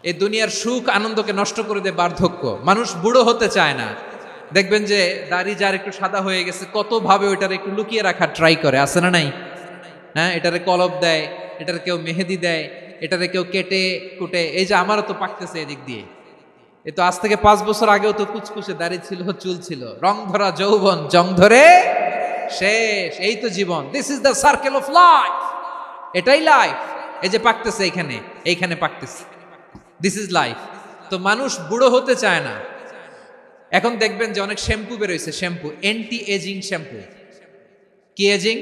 এই দুনিয়ার সুখ আনন্দকে নষ্ট করে দেয় বার্ধক্য। মানুষ বুড়ো হতে চায় না। দেখবেন যে দাড়ি যার একটু সাদা হয়ে গেছে কত ভাবে ওইটার একটু লুকিয়ে রাখার ট্রাই করে, আছে না নাই? হ্যাঁ, এটারে কলপ দেয়, এটার কেউ মেহেদি দেয়, এটারে কেউ কেটে কুটে। এই যে আমারও তো পাকতেছে এদিক দিয়ে, এ তো আজ থেকে 5 বছর আগেও তো কুচকুচে দাড়ি ছিল, চুল ছিল, রং ধরা যৌবন জং ধরে শেষ। এই তো জীবন, this is the circle of life, এটাই লাইফ। এই যে পাকতেছে এইখানে পাকতেছে, দিস ইজ লাইফ। তো মানুষ বুড়ো হতে চায় না। এখন দেখবেন যে অনেক শ্যাম্পু বেরোইছে, শ্যাম্পু অ্যান্টি এজিং শ্যাম্পু। কি এজিং?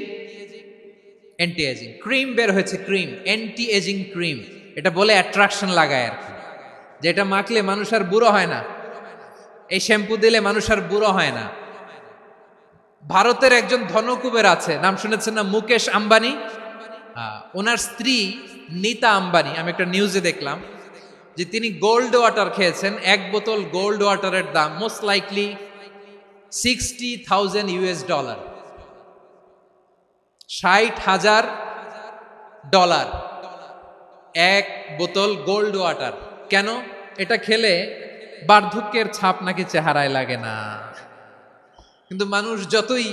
Anti aging. ক্রিম বের হয়েছে, ক্রিম অ্যান্টি এজিং ক্রিম। এটা বলে অ্যাট্রাকশন লাগায় আর কি, যেটা মাখলে মানুষ আর বুড়ো হয় না। এই শ্যাম্পু দিলে মানুষ আর বুড়ো হয় না। ভারতের একজন ধনকুবের আছে, নাম শুনেছেন না? মুকেশ আম্বানি। ওনার স্ত্রী নীতা আম্বানি, আমি একটা নিউজে দেখলাম যে তিনি গোল্ড ওয়াটার খেয়েছেন। 1 বোতল গোল্ড ওয়াটারের দাম মোস্ট লাইকলি $60,000, $60,000 1 বোতল গোল্ড ওয়াটার। কেন? এটা খেলে বার্ধক্যের ছাপ নাকি চেহারায় লাগে না। কিন্তু মানুষ যতই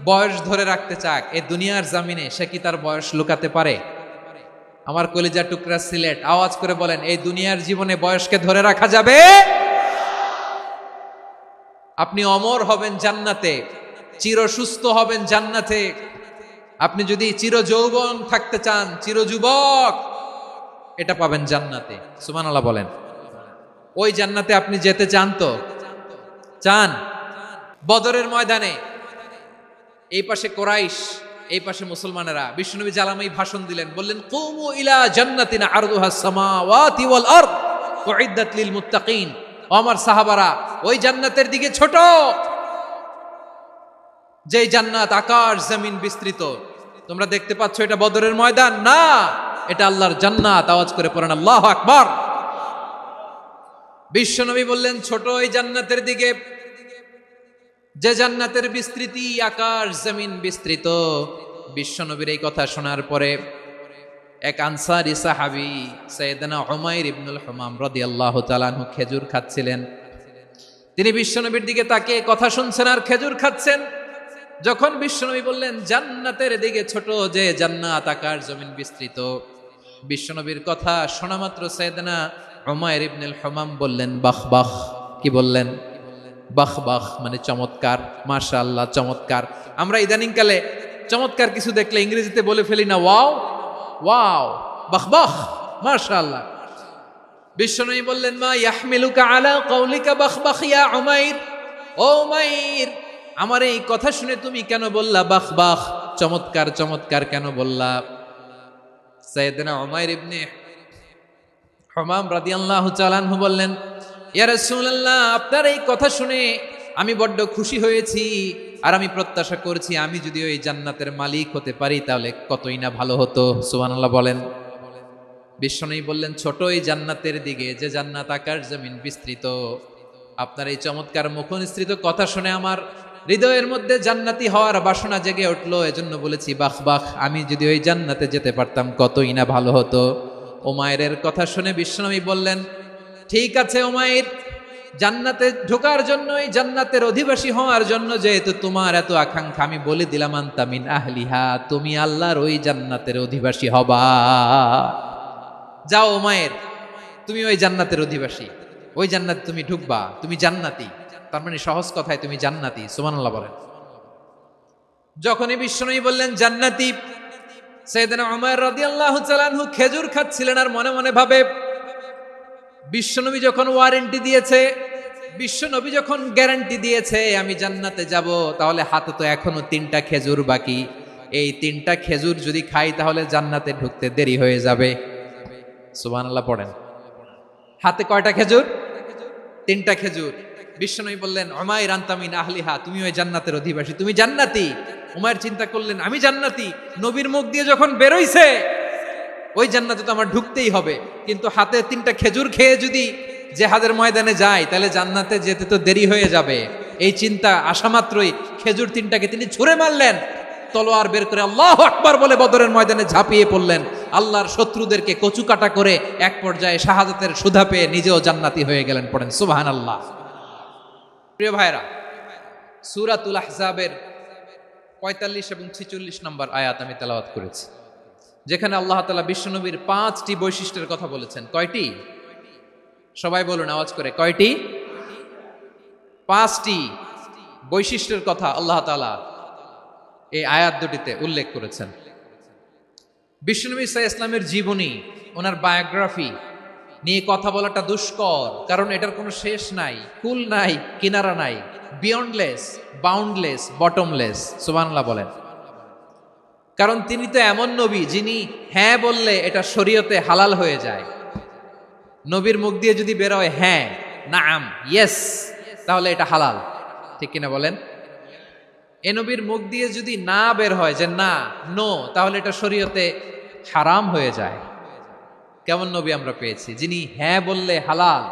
বয়স ধরে রাখতে চাক এই দুনিয়ার জামিনে, সে কি তার বয়স লুকাতে পারে? আমার কলিজা টুকরা সিলেট, আওয়াজ করে বলেন, এই দুনিয়ার জীবনে বয়সকে ধরে রাখা যাবে? আপনি অমর হবেন জান্নাতে, চির সুস্থ হবেন জান্নাতে। আপনি যদি চির যৌবন থাকতে চান, চির যুবক, এটা পাবেন জান্নাতে। সুবহানাল্লাহ বলেন। ওই জান্নাতে আপনি যেতে চান তো? চান? বদরের ময়দানে এই পাশে কোরাইশ, এই পাশে মুসলমানেরা। বিশ্বনবী জালামাই ভাষণ দিলেন, বললেন, কুমু ইলা জান্নাতিন আরদুহাস সামাওয়াতি ওয়াল আরদ উইদ্দাত লিল মুত্তাকিন। ও আমার সাহাবারা, ওই জান্নাতের দিকে ছোট, যেই জান্নাত আকাশ জমিন বিস্তৃত। তোমরা দেখতে পাচ্ছ এটা বদরের ময়দান না, এটা আল্লাহর জান্নাত। আওয়াজ করে পড়েন আল্লাহু আকবার। বিশ্বনবী বললেন, ছোট ওই জান্নাতের দিকে, যে জান্নাতের বিস্তৃতি আকাশ জমিন বিস্তৃত। বিশ্বনবীর এই কথা শোনার পরে এক আনসারী সাহাবী সাইয়েদনা উমাইর ইবনুল হুমাম রাদিয়াল্লাহু তাআলা আনহু খেজুর খাচ্ছিলেন। তিনি বিশ্বনবীর দিকে তাকিয়ে কথা শুনছেন আর খেজুর খাচ্ছেন। যখন বিশ্বনবী বললেন জান্নাতের দিকে ছোট, যে জান্নাত আকাশ জমিন বিস্তৃত, বিশ্বনবীর কথা শোনা মাত্র সাইয়েদনা উমাইর ইবনুল হুমাম বললেন বাহ বাহ। কি বললেন? বাহ বাহ, মানে চমৎকার, মাশাআল্লাহ, চমৎকার। আমরা ইদানিং কালে চমৎকার কিছু দেখলে ইংরেজিতে বলে ফেলি না, ওয়াও ওয়াও, বাহ বাহ, মাশাআল্লাহ। বিশ্বনবী বললেন, মা ইয়াহমিলুকা আলা কওলিকা বাহ বাহ ইয়া উমাইর। ও উমাইর, আমার এই কথা শুনে তুমি কেন বললা বাহ বাহ, চমৎকার চমৎকার কেন বললা? সাইয়েদনা উমাইর ইবনে হুমাম রাদিয়াল্লাহু তাআলা আনহু বললেন, ইয়া রাসূলুল্লাহ, আপনার এই কথা শুনে আমি বড্ড খুশি হয়েছি, আর আমি প্রত্যাশা করছি আমি যদি ওই জান্নাতের মালিক হতে পারি তাহলে কতই না ভালো হতো। সুবহানাল্লাহ বলেন। বিশ্বনবী বললেন, ছোট এই জান্নাতের দিকে, যে জান্নাত আকাশ জমিন বিস্তৃত। আপনার এই চমৎকার মুখনিসৃত কথা শুনে আমার হৃদয়ের মধ্যে জান্নাতি হওয়ার বাসনা জেগে উঠলো, এজন্য বলেছি বাহ বাহ, আমি যদি ওই জান্নাতে যেতে পারতাম কতই না ভালো হতো। উমাইরের কথা শুনে বিশ্বনবী বললেন, ঠিক আছে উমাইর, জান্নাতে ঢোকার জন্য, এই জান্নাতের অধিবাসী হওয়ার জন্য যেহেতু তোমার এত আকাঙ্ক্ষা, আমি বলে দিলাম আনতা মিন আহলিহা, তুমি আল্লাহর ওই জান্নাতের অধিবাসী হবা। যাও উমাইর, তুমি ওই জান্নাতের অধিবাসী, ওই জান্নাতে তুমি ঢুকবা, তুমি জান্নাতি। তার মানে সহজ কথায় তুমি জান্নাতি। সুবহানাল্লাহ বলেন। যখনই বিশ্বনবী বললেন জান্নাতি, সাইয়েদনা উমাইর রাদিয়াল্লাহু তাআলা আনহু খেজুর খাচ্ছিলেন আর মনে মনে ভাবে, বিশ্বনবী যখন ওয়ারেন্টি দিয়েছে, বিশ্বনবী যখন গ্যারান্টি দিয়েছে আমি জান্নাতে যাব, তাহলে হাতে তো এখনো 3টা খেজুর বাকি। এই 3টা খেজুর যদি খাই তাহলে জান্নাতে ঢুকতে দেরি হয়ে যাবে। সুবহানাল্লাহ পড়েন। হাতে কয়টা খেজুর? 3টা খেজুর। বিশ্বনবী বললেন, উমাইর আনতা মিন আহলিহা, তুমি ওই জান্নাতের অধিবাসী, তুমি জান্নাতি। উমাইর চিন্তা করলেন, আমি জান্নাতি, নবীর মুখ দিয়ে যখন বেরোইছে ওই জান্নাতে তো আমার ঢুকতেই হবে, কিন্তু হাতে 3টা খেজুর খেয়ে যদি জিহাদের ময়দানে যাই তাহলে জান্নাতে যেতে তো দেরি হয়ে যাবে। এই চিন্তা আসা মাত্রই খেজুর 3টাকে তিনি ছুঁড়ে মারলেন, তলোয়ার বের করে আল্লাহু আকবার বলে বদরের ময়দানে ঝাঁপিয়ে পড়লেন আল্লাহর শত্রুদেরকে কচুকাটা করে এক পর্যায়ে শাহাদাতের সুধা পেয়ে নিজেও জান্নাতি হয়ে গেলেন। পড়েন সুবহানাল্লাহ। প্রিয় ভাইরা, সূরাতুল আহজাবের ৪৫ এবং ৪৬ নম্বর আয়াত আমি তেলাওয়াত করেছি, যেখানে আল্লাহ তাআলা বিশ্বনবীর ৫টি বৈশিষ্ট্যের কথা বলেছেন। কয়টি? সবাই বলুন আওয়াজ করে, কয়টি? ৫টি বৈশিষ্ট্যের কথা আল্লাহ তাআলা এই আয়াত দুটিতে উল্লেখ করেছেন। বিশ্বনবী সাল্লাল্লাহু আলাইহি ইসলামের জীবনী, ওনার বায়োগ্রাফি নিয়ে কথা বলাটা দুষ্কর, কারণ এটার কোনো শেষ নাই, কুল নাই, কিনারা নাই, বিয়ন্ডলেস, বাউন্ডলেস, বটমলেস। সুবহানাল্লাহ বলেন। কারণ তিনি তো এমন নবী যিনি হ্যাঁ বললে এটা শরীয়তে হালাল হয়ে যায়। নবীর মুখ দিয়ে যদি বের হয় হ্যাঁ, নাম, ইয়েস, তাহলে এটা হালাল। ঠিক কিনা বলেন? এ নবীর মুখ দিয়ে যদি না বের হয় যে না, নো, তাহলে এটা শরীয়তে হারাম হয়ে যায়। কেমন নবী আমরা পেয়েছি, যিনি হ্যাঁ বললে হালাল,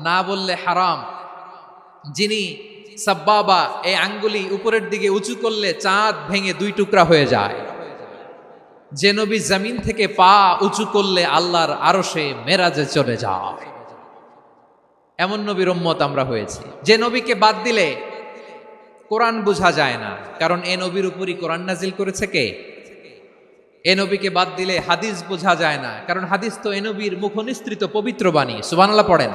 না বললে হারাম, যিনি সাব্বাবা, এই আঙ্গুলি উপরের দিকে উঁচু করলে চাঁদ ভেঙে 2 টুকরা হয়ে যায়, যে নবী জমিন থেকে পা উঁচু করলে আল্লাহর আরশে মেরাজে চলে যায়, এমন নবীর উম্মত আমরা হয়েছি। যে নবীকে বাদ দিলে কোরআন বোঝা যায় না, কারণ এ নবীর উপরই কোরআন নাজিল করেছে কে? এ নবীকে বাদ দিলে হাদিস বোঝা যায় না, কারণ হাদিস তো এ নবীর মুখনিসৃত পবিত্র বাণী। সুবহানাল্লাহ পড়েন।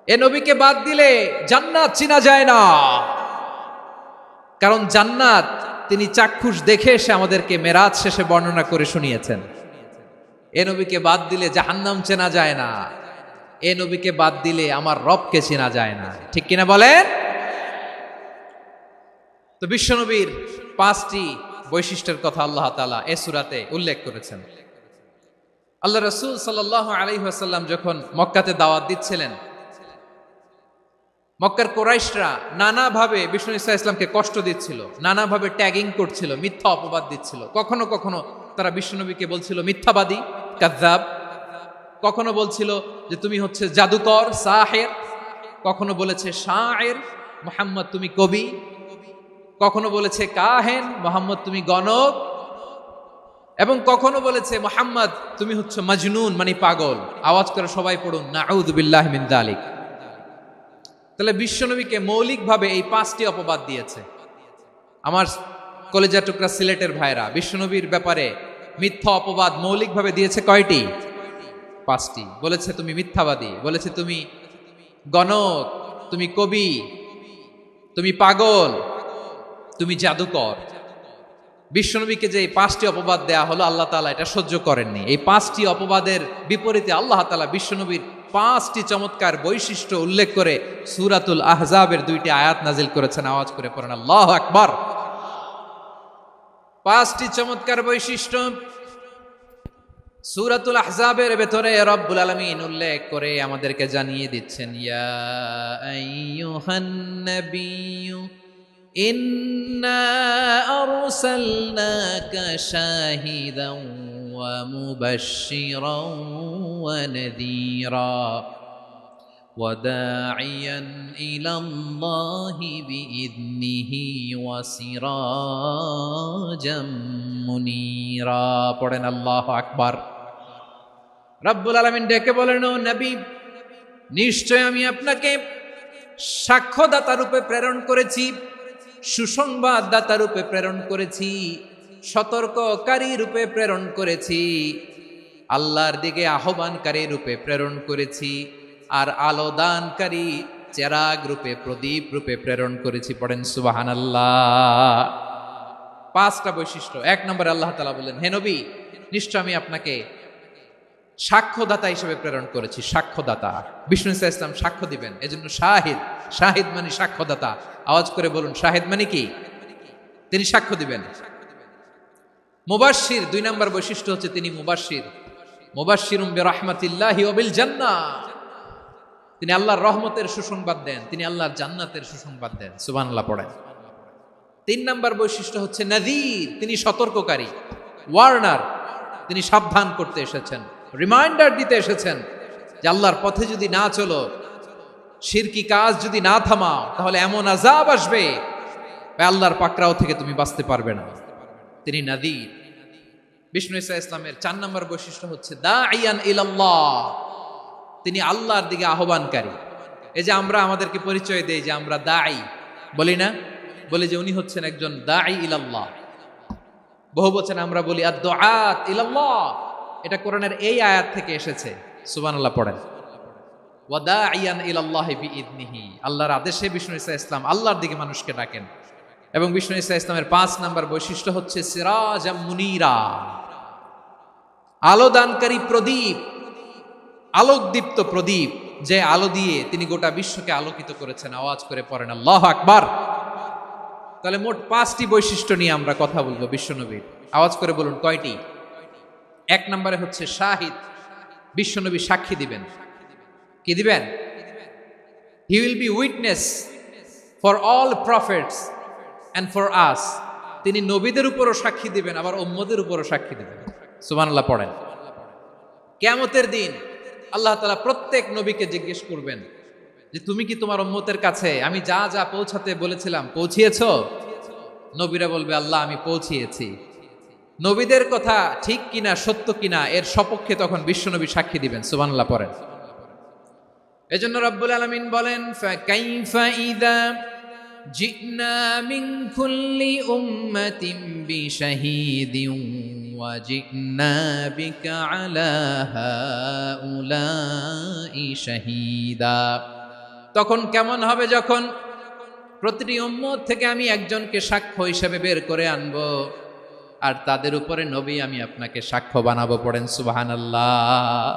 এ নবীকে বাদ দিলে জান্নাত চিনা যায় না, কারণ জান্নাত তিনি চাক্ষুষ দেখে এসে আমাদেরকে মেরাজ শেষে বর্ণনা করে শুনিয়েছেন। এ নবীকে বাদ দিলে জাহান্নাম চেনা যায় না, এ নবীকে বাদ দিলে আমার রবকে চেনা যায় না। ঠিক কিনা বলেন? তো বিশ্বনবীর 5টি বৈশিষ্ট্যের কথা আল্লাহ তাআলা এই সূরাতে উল্লেখ করেছেন। আল্লাহ রাসূল সাল্লাল্লাহু আলাইহি ওয়াসাল্লাম যখন মক্কাতে দাওয়াত দিচ্ছিলেন, মক্কার কুরাইশরা নানাভাবে বিষ্ণু ঈসা ইসলামকে কষ্ট দিচ্ছিল, নানাভাবে ট্যাগিং করছিল, মিথ্যা অপবাদ দিচ্ছিল। কখনো কখনো তারা বিশ্বনবীকে বলছিল মিথ্যাবাদী, কাযযাব। কখনো বলছিল যে তুমি হচ্ছে জাদুকর, সাহির। কখনো বলেছে শায়ের, মুহাম্মদ তুমি কবি। কখনো বলেছে কাহেন, মুহাম্মদ তুমি গণক। এবং কখনো বলেছে মুহাম্মদ তুমি হচ্ছে মাজনুন, মানে পাগল। আওয়াজ করে সবাই পড়ুন নাউযু বিল্লাহি মিন যালিক। তাহলে বিশ্বনবীকে মৌলিকভাবে এই 5টি অপবাদ দিয়েছে। আমার কলেজা টুকরা সিলেটের ভাইরা, বিশ্বনবীর ব্যাপারে মিথ্যা অপবাদ মৌলিকভাবে দিয়েছে কয়টি? 5টি। বলেছে তুমি মিথ্যাবাদী, বলেছে তুমি গণক, তুমি কবি, তুমি পাগল, তুমি জাদুকর। বিশ্বনবীকে যে এই 5টি অপবাদ দেয়া হলো, আল্লাহ তাআলা এটা সহ্য করেননি। এই 5টি অপবাদের বিপরীতে আল্লাহ তাআলা বিশ্বনবীর 5টি চমৎকার বৈশিষ্ট্য উল্লেখ করে সূরাতুল আহজাবের 2টি আয়াত নাজিল করেছেন। আওয়াজ করে পড়েন আল্লাহু আকবার। 5টি চমৎকার বৈশিষ্ট্য সূরাতুল আহজাবের ভেতরে রব্বুল আলামিন উল্লেখ করে আমাদেরকে জানিয়ে দিচ্ছেন, ইয়া আইয়ুহান নাবিয়্যু ইন্না আরসালনাকা শাহিদান ওয়া মুবাশশিরান ওয়া নাযীরা ওয়া দাঈয়ান ইলাল্লাহি বিইذনিহি ওয়া সিরাজাম মুনীরা। পড়েন আল্লাহু আকবার। রব্বুল আলামিন ডেকে বলেন, ও নবী, নিশ্চয় আমি আপনাকে সাক্ষ্যদাতা রূপে প্রেরণ করেছি, সুসংবাদদাতা রূপে প্রেরণ করেছি, সতর্ককারী রূপে প্রেরণ করেছি, আল্লাহর দিকে আহ্বানকারী রূপে প্রেরণ করেছি, আর আলো দানকারী চেরাগ রূপে, প্রদীপ রূপে প্রেরণ করেছি। পড়েন সুবহানাল্লাহ। 5টা বৈশিষ্ট্য। 1 নম্বরে আল্লাহ তাআলা বললেন, হে নবী, নিশ্চয় আমি আপনাকে সাক্ষ্যদাতা হিসেবে প্রেরণ করেছি। সাক্ষ্যদাতা, বিষ্ণু ঈসা ইসলাম সাক্ষ্য দিবেন, এজন্য শাহিদ। শাহিদ মানে সাক্ষ্যদাতা। আওয়াজ করে বলুন, শাহিদ মানে কি? তিনি সাক্ষ্য দিবেন। মুবাশশির, 2 নম্বর বৈশিষ্ট্য হচ্ছে তিনি মুবাশশির। মুবাশশিরুম বিরাহমাতিল্লাহি ওয়া বিল জান্নাহ। তিনি আল্লাহর রহমতের সুসংবাদ দেন, তিনি আল্লাহর জান্নাতের সুসংবাদ দেন। সুবহানাল্লাহ পড়েন। 3 নম্বর বৈশিষ্ট্য হচ্ছে নাযীর, তিনি সতর্ককারী, ওয়ার্নার। তিনি সাবধান করতে এসেছেন, রিমাইন্ডার দিতে এসেছেন যে আল্লাহর পথে যদি না চলো, শিরকি কাজ যদি না থামাও, তাহলে এমন আযাব আসবে আল্লাহর পাকড়াও থেকে তুমি বাঁচতে পারবে না। তিনি নাযীর। বিষ্ণু ঈসা ইসলামের 4 নম্বর বৈশিষ্ট্য হচ্ছে দাঈয়ান ইলাল্লাহ, তিনি আল্লাহর দিকে আহ্বানকারী। এই যে আমরা আমাদেরকে পরিচয় দেই যে আমরা দাঈ, বলি না? বলি যে উনি হচ্ছেন একজন দাঈ ইলাল্লাহ। বহু বচনে আমরা বলি আদ-দুআত ইলাল্লাহ, এটা কোরআনের এই আয়াত থেকে এসেছে। সুবহানাল্লাহ পড়েন। ওয়া দাঈয়ান ইলাল্লাহি বিইذনিহি, আল্লাহর আদেশে বিষ্ণু ঈসা ইসলাম আল্লাহর দিকে মানুষকে ডাকেন। এবং বিষ্ণু ঈসা ইসলামের 5 নম্বর বৈশিষ্ট্য হচ্ছে সিরাজাম মুনীরা, আলোদানকারী প্রদীপ, আলোকদীপ্ত প্রদীপ, যে আলো দিয়ে তিনি গোটা বিশ্বকে আলোকিত করেছেন। আওয়াজ করে পড়েন আল্লাহু আকবার। তাহলে মোট 5টি বৈশিষ্ট্য নিয়ে আমরা কথা বলবো বিশ্বনবীর। আওয়াজ করে বলুন কয়টি? 1 নম্বরে হচ্ছে শাহিদ, বিশ্বনবী সাক্ষী দিবেন। কি দিবেন? He will be witness for all prophets and for us, তিনি নবীদের উপরও সাক্ষী দিবেন, আবার উম্মতের উপরও সাক্ষী দিবেন। সুবহানাল্লাহ পড়েন। কিয়ামতের দিন আল্লাহ তাআলা প্রত্যেক নবীকে জিজ্ঞেস করবেন যে তুমি কি তোমার উম্মতের কাছে আমি যা যা পৌঁছাতে বলেছিলাম পৌঁছিয়েছো? নবীরা বলবে আল্লাহ আমি পৌঁছিয়েছি। নবীদের কথা ঠিক কিনা, সত্য কিনা, এর সপক্ষে তখন বিশ্বনবী সাক্ষী দিবেন। সুবহানাল্লাহ পড়েন। এজন্য রব্বুল আলামিন বলেন ফাকাইফা ইযা জিনা মিন কুল্লি উম্মাতিন বিশাহীদিন ওয়া জিনা বিকা আলা হাউলাই শাহীদা। তখন কেমন হবে যখন প্রতিটি উম্মত থেকে আমি একজনকে সাক্ষ্য হিসেবে বের করে আনবো, আর তাদের উপরে নবী আমি আপনাকে সাক্ষ্য বানাবো। পড়েন সুবহানাল্লাহ।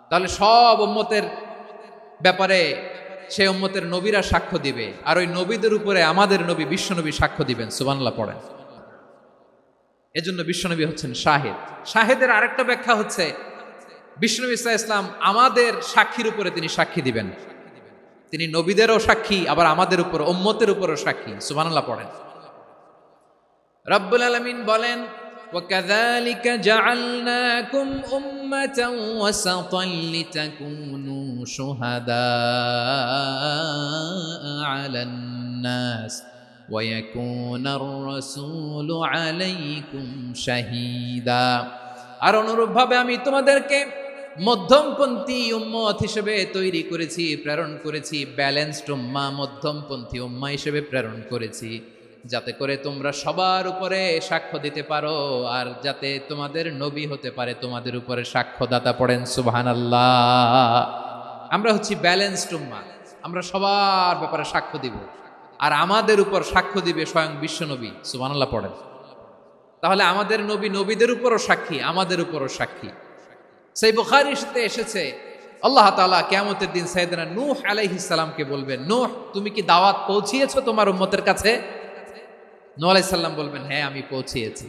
তাহলে সব উম্মতের ব্যাপারে সেই উম্মতের নবীরা সাক্ষ্য দিবে, আর ওই নবীদের উপরে আমাদের নবী বিশ্বনবী সাক্ষ্য দিবেন। সুবহানাল্লাহ পড়েন। এজন্য বিশ্বনবী হচ্ছেন শাহিদ। শাহিদের আরেকটা ব্যাখ্যা হচ্ছে বিশ্বনবী সাল্লাল্লাহু আলাইহি ওয়াসাল্লাম আমাদের সাক্ষীর উপরে তিনি সাক্ষী দিবেন। তিনি নবীদেরও সাক্ষী, আবার আমাদের উপর উম্মতের উপরও সাক্ষী। সুবহানাল্লাহ পড়েন। রব্বুল আলামিন বলেন وَكَذَلِكَ جَعَلْنَاكُمْ أُمَّةً وَسَطًا لِتَكُونُوا شُهَدَاءَ عَلَى النَّاسِ وَيَكُونَ الرَّسُولُ عَلَيْكُمْ شَهِيدًا। আর অনুরূপভাবে আমি তোমাদেরকে মধ্যমপন্থী উম্মত হিসেবে তৈরি করেছি, প্রেরণ করেছি। ব্যালেন্সড উম্মাহ, মধ্যমপন্থী উম্মাহ হিসেবে প্রেরণ করেছি, যাতে করে তোমরা সবার উপরে সাক্ষ্য দিতে পারো, আর যাতে তোমাদের নবী হতে পারে তোমাদের উপরে সাক্ষ্যদাতা। পড়েন সুবহানাল্লাহ। আমরা হচ্ছি ব্যালেন্সড উম্মাহ, আমরা সবার ব্যাপারে সাক্ষ্য দিব, আর আমাদের উপর সাক্ষ্য দিবে স্বয়ং বিশ্বনবী। সুবহানাল্লাহ পড়েন। তাহলে আমাদের নবী নবীদের উপরও সাক্ষী, আমাদের উপরও সাক্ষী। সেই বুখারীতে এসেছে আল্লাহ তাআলা কিয়ামতের দিন সাইয়েদনা নূহ আলাইহিস সালামকে বলবেন, নূহ তুমি কি দাওয়াত পৌঁছিয়েছো তোমার উম্মতের কাছে? নূহ আলাইহিস সালাম বলবেন হ্যাঁ আমি পৌঁছিয়েছি।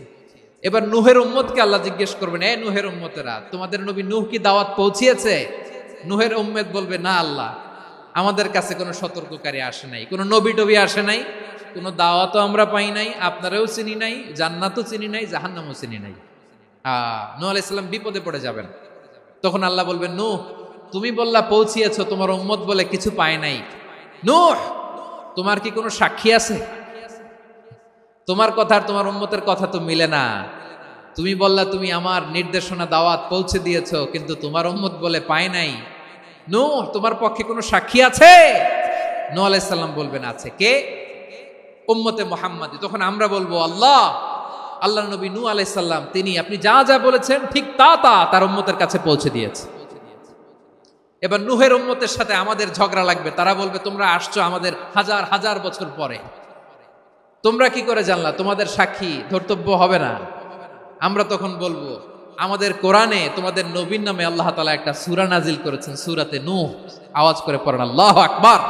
এবার নূহের উম্মতকে আল্লাহ জিজ্ঞেস করবেন, এ নূহের উম্মতেরা তোমাদের নবী নূহ কি দাওয়াত পৌঁছিয়েছে? নূহের উম্মত বলবে না আল্লাহ, আমাদের কাছে কোনো সতর্ককারী আসে নাই, কোনো নবী টবি আসে নাই, কোনো দাওয়াতও আমরা পাই নাই, আপনারাও চিনি নাই, জান্নাতও চিনি নাই, জাহান্নামও চিনি নাই। নূহ আলাইহিস সালাম বিপদে পড়ে যাবেন। তখন আল্লাহ বলবেন নূহ তুমি বললা পৌঁছিয়েছো, তোমার উম্মত বলে কিছু পায় নাই। নূহ তোমার কি কোনো সাক্ষী আছে? তোমার কথা আর তোমার উম্মতের কথা তো মিলে না। তুমি বললা তুমি আমার নির্দেশনা দাওয়াত পৌঁছে দিয়েছো, কিন্তু তোমার উম্মত বলে পায় নাই। নূহ তোমার পক্ষে কোনো সাক্ষী আছে? নূহ আলাইহিস সালাম বলবেন আছে। কে? উম্মতে মুহাম্মাদি। তখন আমরা বলবো আল্লাহ নবী নূহ আলাইহিস সালাম তিনি আপনি যা যা বলেছেন ঠিক তা তার উম্মতের কাছে পৌঁছে দিয়েছে। এবার নূহের উম্মতের সাথে আমাদের ঝগড়া লাগবে। তারা বলবে তোমরা আসছো আমাদের হাজার হাজার বছর পরে, তোমরা কি করে জানলা? তোমাদের সাক্ষী ধর্তব্য হবে না। আমরা তখন বলবো আমাদের কোরআনে তোমাদের নবীর নামে আল্লাহ তাআলা একটা সূরা নাজিল করেছেন, সূরাতে নূহ। আওয়াজ করে পড়েন আল্লাহু আকবার।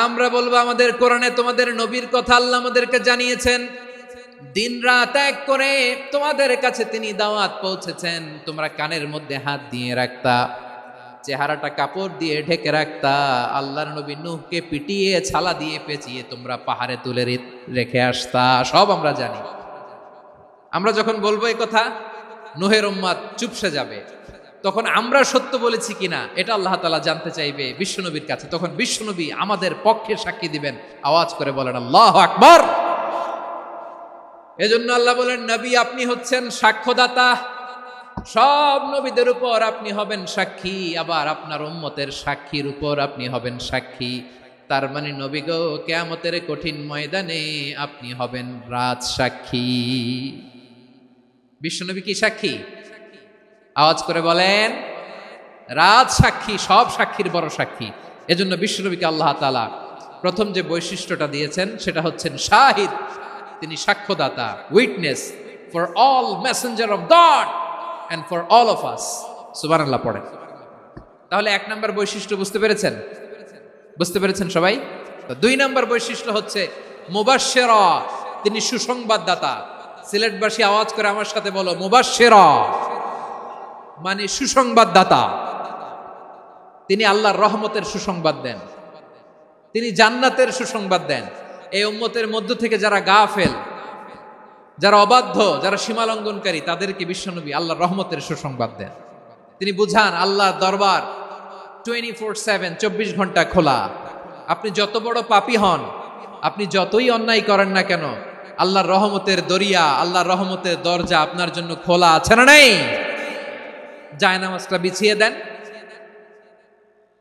আমরা বলবো আমাদের কোরআনে তোমাদের নবীর কথা আল্লাহ আমাদেরকে জানিয়েছেন, দিন রাত এক করে তোমাদের কাছে তিনি দাওয়াত পৌঁছেছেন। তোমরা কানের মধ্যে হাত দিয়ে রাখতা, চেহারাটা কাপড় দিয়ে ঢেকে রাখতা, আল্লাহর নবী নূহকে পিটিয়ে ছালা দিয়ে পেঁচিয়ে তোমরা পাহাড়ে তুলে রেখে আসতা। সব আমরা জানি। আমরা যখন বলবো এই কথা, নূহের উম্মত চুপসে যাবে। তখন আমরা সত্য বলেছি কিনা এটা আল্লাহ তাআলা জানতে চাইবে বিশ্বনবীর কাছে। তখন বিশ্বনবী আমাদের পক্ষে সাক্ষী দিবেন। আওয়াজ করে বলেন আল্লাহু আকবার। এজন্য আল্লাহ বলেন, নবী আপনি হচ্ছেন সাক্ষ্যদাতা, সব নবীদের উপর আপনি হবেন সাক্ষী, আবার আপনার উম্মতের সাক্ষীর উপর আপনি হবেন সাক্ষী। তার মানে নবী গো, কিয়ামতের কঠিন ময়দানে আপনি হবেন রাজ সাক্ষী। বিশ্বনবী কি সাক্ষী? আওয়াজ করে বলেন, রাজ সাক্ষী, সব সাক্ষীর বড় সাক্ষী। এজন্য বিশ্বনবীকে আল্লাহ তাআলা প্রথম যে বৈশিষ্ট্যটা দিয়েছেন সেটা হচ্ছেন শাহিদ। তিনি সাক্ষ্যদাতা, witness for all messenger of God and for all of us। সুবহানাল্লাহ পড়েন। তাহলে এক নাম্বার বৈশিষ্ট্য বুঝতে পেরেছেন? বুঝতে পেরেছেন সবাই? তো দুই নাম্বার বৈশিষ্ট্য হচ্ছে মুবাশশিরা, তিনি সুসংবাদদাতা। সিলেটবাসী আওয়াজ করে আমার সাথে বলো, মুবাশশিরা মানে সুসংবাদদাতা। তিনি আল্লাহর রহমতের সুসংবাদ দেন, তিনি জান্নাতের সুসংবাদ দেন। এই উম্মতের মধ্য থেকে যারা গাফেল, যারা অবাধ্য, যারা সীমালঙ্ঘনকারী, তাদেরকে বিশ্বনবী আল্লাহর রহমতের সুসংবাদ দেন। তিনি বুঝান আল্লাহর দরবার 24/7, 24 ঘন্টা খোলা। আপনি যত বড় পাপী হন, আপনি যতই অন্যায় করেন না কেন, আল্লাহর রহমতের দরিয়া, আল্লাহর রহমতের দরজা আপনার জন্য খোলা আছে না নেই? জায়নামাজটা বিছিয়ে দেন,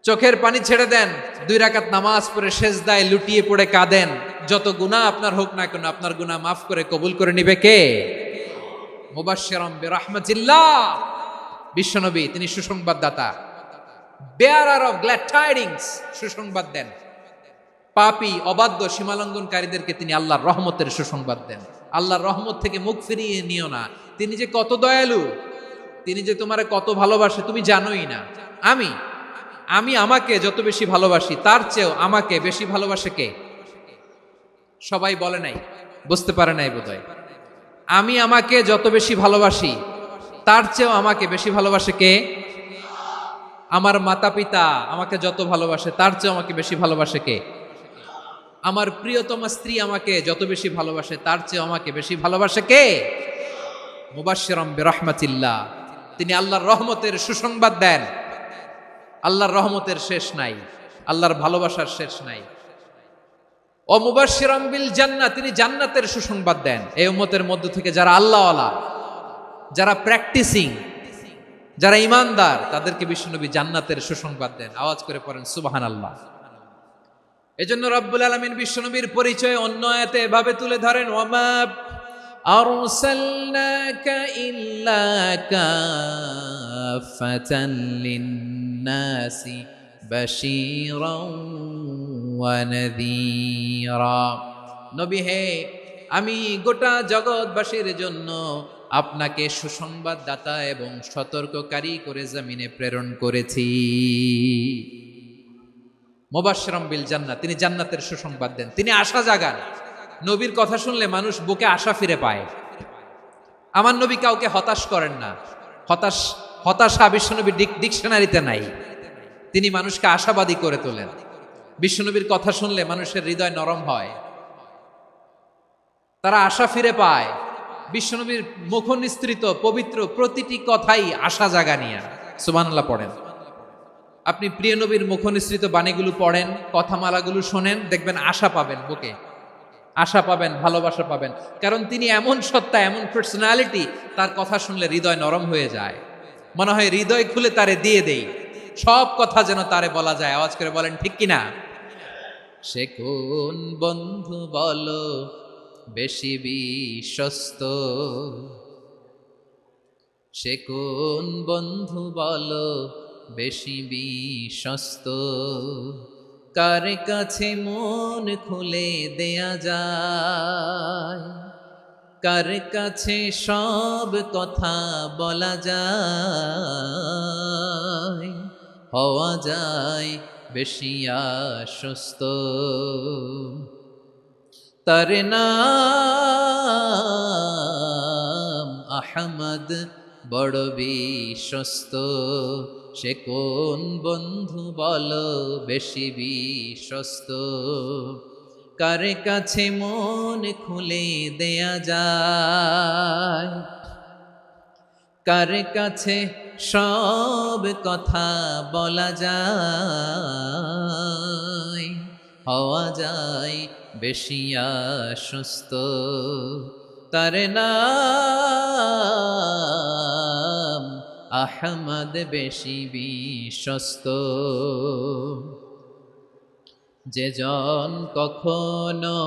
চোখের পানি ছেড়ে দেন, 2 রাকাত নামাজ পড়ে সেজদায় লুটিয়ে পড়ে কাঁদেন। যত গুনাহ আপনার হোক না কেন, আপনার গুনাহ মাফ করে কবুল করে নিবে কে? মুবাশশিরাম বিরাহমাতিল্লাহ। বিশ্বনবী তিনি সুসংবাদদাতা, বেয়ারার অফ গ্ল্যাড টাইডিংস, সুসংবাদ দেন। পাপী, অবাধ্য, সীমালঙ্ঘনকারীদেরকে তিনি আল্লাহর রহমতের সুসংবাদ দেন। আল্লাহর রহমত থেকে মুখ ফিরিয়ে নিও না। তিনি যে কত দয়ালু, তিনি যে তোমারে কত ভালোবাসে তুমি জানোই না। আমি আমাকে যত বেশি ভালোবাসি, তার চেয়েও আমাকে বেশি ভালোবাসে কে? সবাই বলে নাই, বুঝতে পারে নাই বোধহয়। আমি আমাকে যত বেশি ভালোবাসি, তার চেয়েও আমাকে বেশি ভালোবাসে কে? আমার মাতা পিতা আমাকে যত ভালোবাসে, তার চেয়েও আমাকে বেশি ভালোবাসে কে? আমার প্রিয়তমা স্ত্রী আমাকে যত বেশি ভালোবাসে, তার চেয়েও আমাকে বেশি ভালোবাসে কে? মুবাশশিরাম বিরাহমাতিল্লাহ, তিনি আল্লাহর রহমতের সুসংবাদ দেন। আল্লাহর রহমতের শেষ নাই, আল্লাহর ভালোবাসার শেষ নাই। ও মুবাশশিরাম বিল জান্নাহ, তিনি জান্নাতের সুসংবাদ দেন। এই উম্মতের মধ্য থেকে যারা আল্লাহওয়ালা, যারা প্র্যাকটিসিং, যারা ঈমানদার, তাদেরকে বিশ্বনবী জান্নাতের সুসংবাদ দেন। আওয়াজ করে পড়েন সুবহানাল্লাহ। এজন্য রব্বুল আলামিন বিশ্বনবীর পরিচয় অন্য আয়াতে এভাবে তুলে ধরেন, ওয়ামা আরসালনাকা ইল্লা কাফাতান লিন-নাসি বাশীরাও ওয়া নাযীরা। নবী হে, আমি গোটা জগৎবাসীর জন্য আপনাকে সুসংবাদদাতা এবং সতর্ককারী করে জমিনে প্রেরণ করেছি। মুবাশশিরাম বিল জান্নাহ, তিনি জান্নাতের সুসংবাদ দেন, তিনি আশা জাগান। নবীর কথা শুনলে মানুষ বুকে আশা ফিরে পায়। আমার নবী কাউকে হতাশ করেন না। হতাশা বিশ্বনবীর ডিকশনারিতে নাই। তিনি মানুষকে আশাবাদী করে তোলেন। বিশ্বনবীর কথা শুনলে মানুষের হৃদয় নরম হয়, তারা আশা ফিরে পায়। বিশ্বনবীর মুখ নিঃসৃত পবিত্র প্রতিটি কথাই আশা জাগানিয়া। সুবহানাল্লাহ পড়েন। আপনি প্রিয় নবীর মুখ নিঃসৃত বাণীগুলো পড়েন, কথামালাগুলো শোনেন, দেখবেন আশা পাবেন, বুকে আশা পাবেন, ভালোবাসা পাবেন। কারণ তিনি এমন সত্তা, এমন পার্সোনালিটি, তার কথা শুনলে হৃদয় নরম হয়ে যায়। মনে হয় হৃদয় খুলে তারে দিয়ে দেই, সব কথা যেন তারে বলা যায়। আওয়াজ করে বলেন ঠিক কিনা? সে কোন বন্ধু বলো বেশি বিশ্বস্ত, সে কোন বন্ধু বলো বেশি বিশ্বস্ত, কার কাছে মন খুলে দেয়া যায়, কার কাছে সব কথা বলা যায়, হওয়া যায় বেশি আশ্বস্ত। তার নাম আহমদ, বড় বিশ্বস্ত। সে কোন বন্ধু বলো বেশি বিশ্বস্ত, কার কাছে মন খুলে দেয়া যায়, কার কাছে সব কথা বলা যায়, হওয়া যায় বেশি আশ্বস্ত। তার নাম আহমদ বেশি বিশ্বস্ত। যে জন কখনো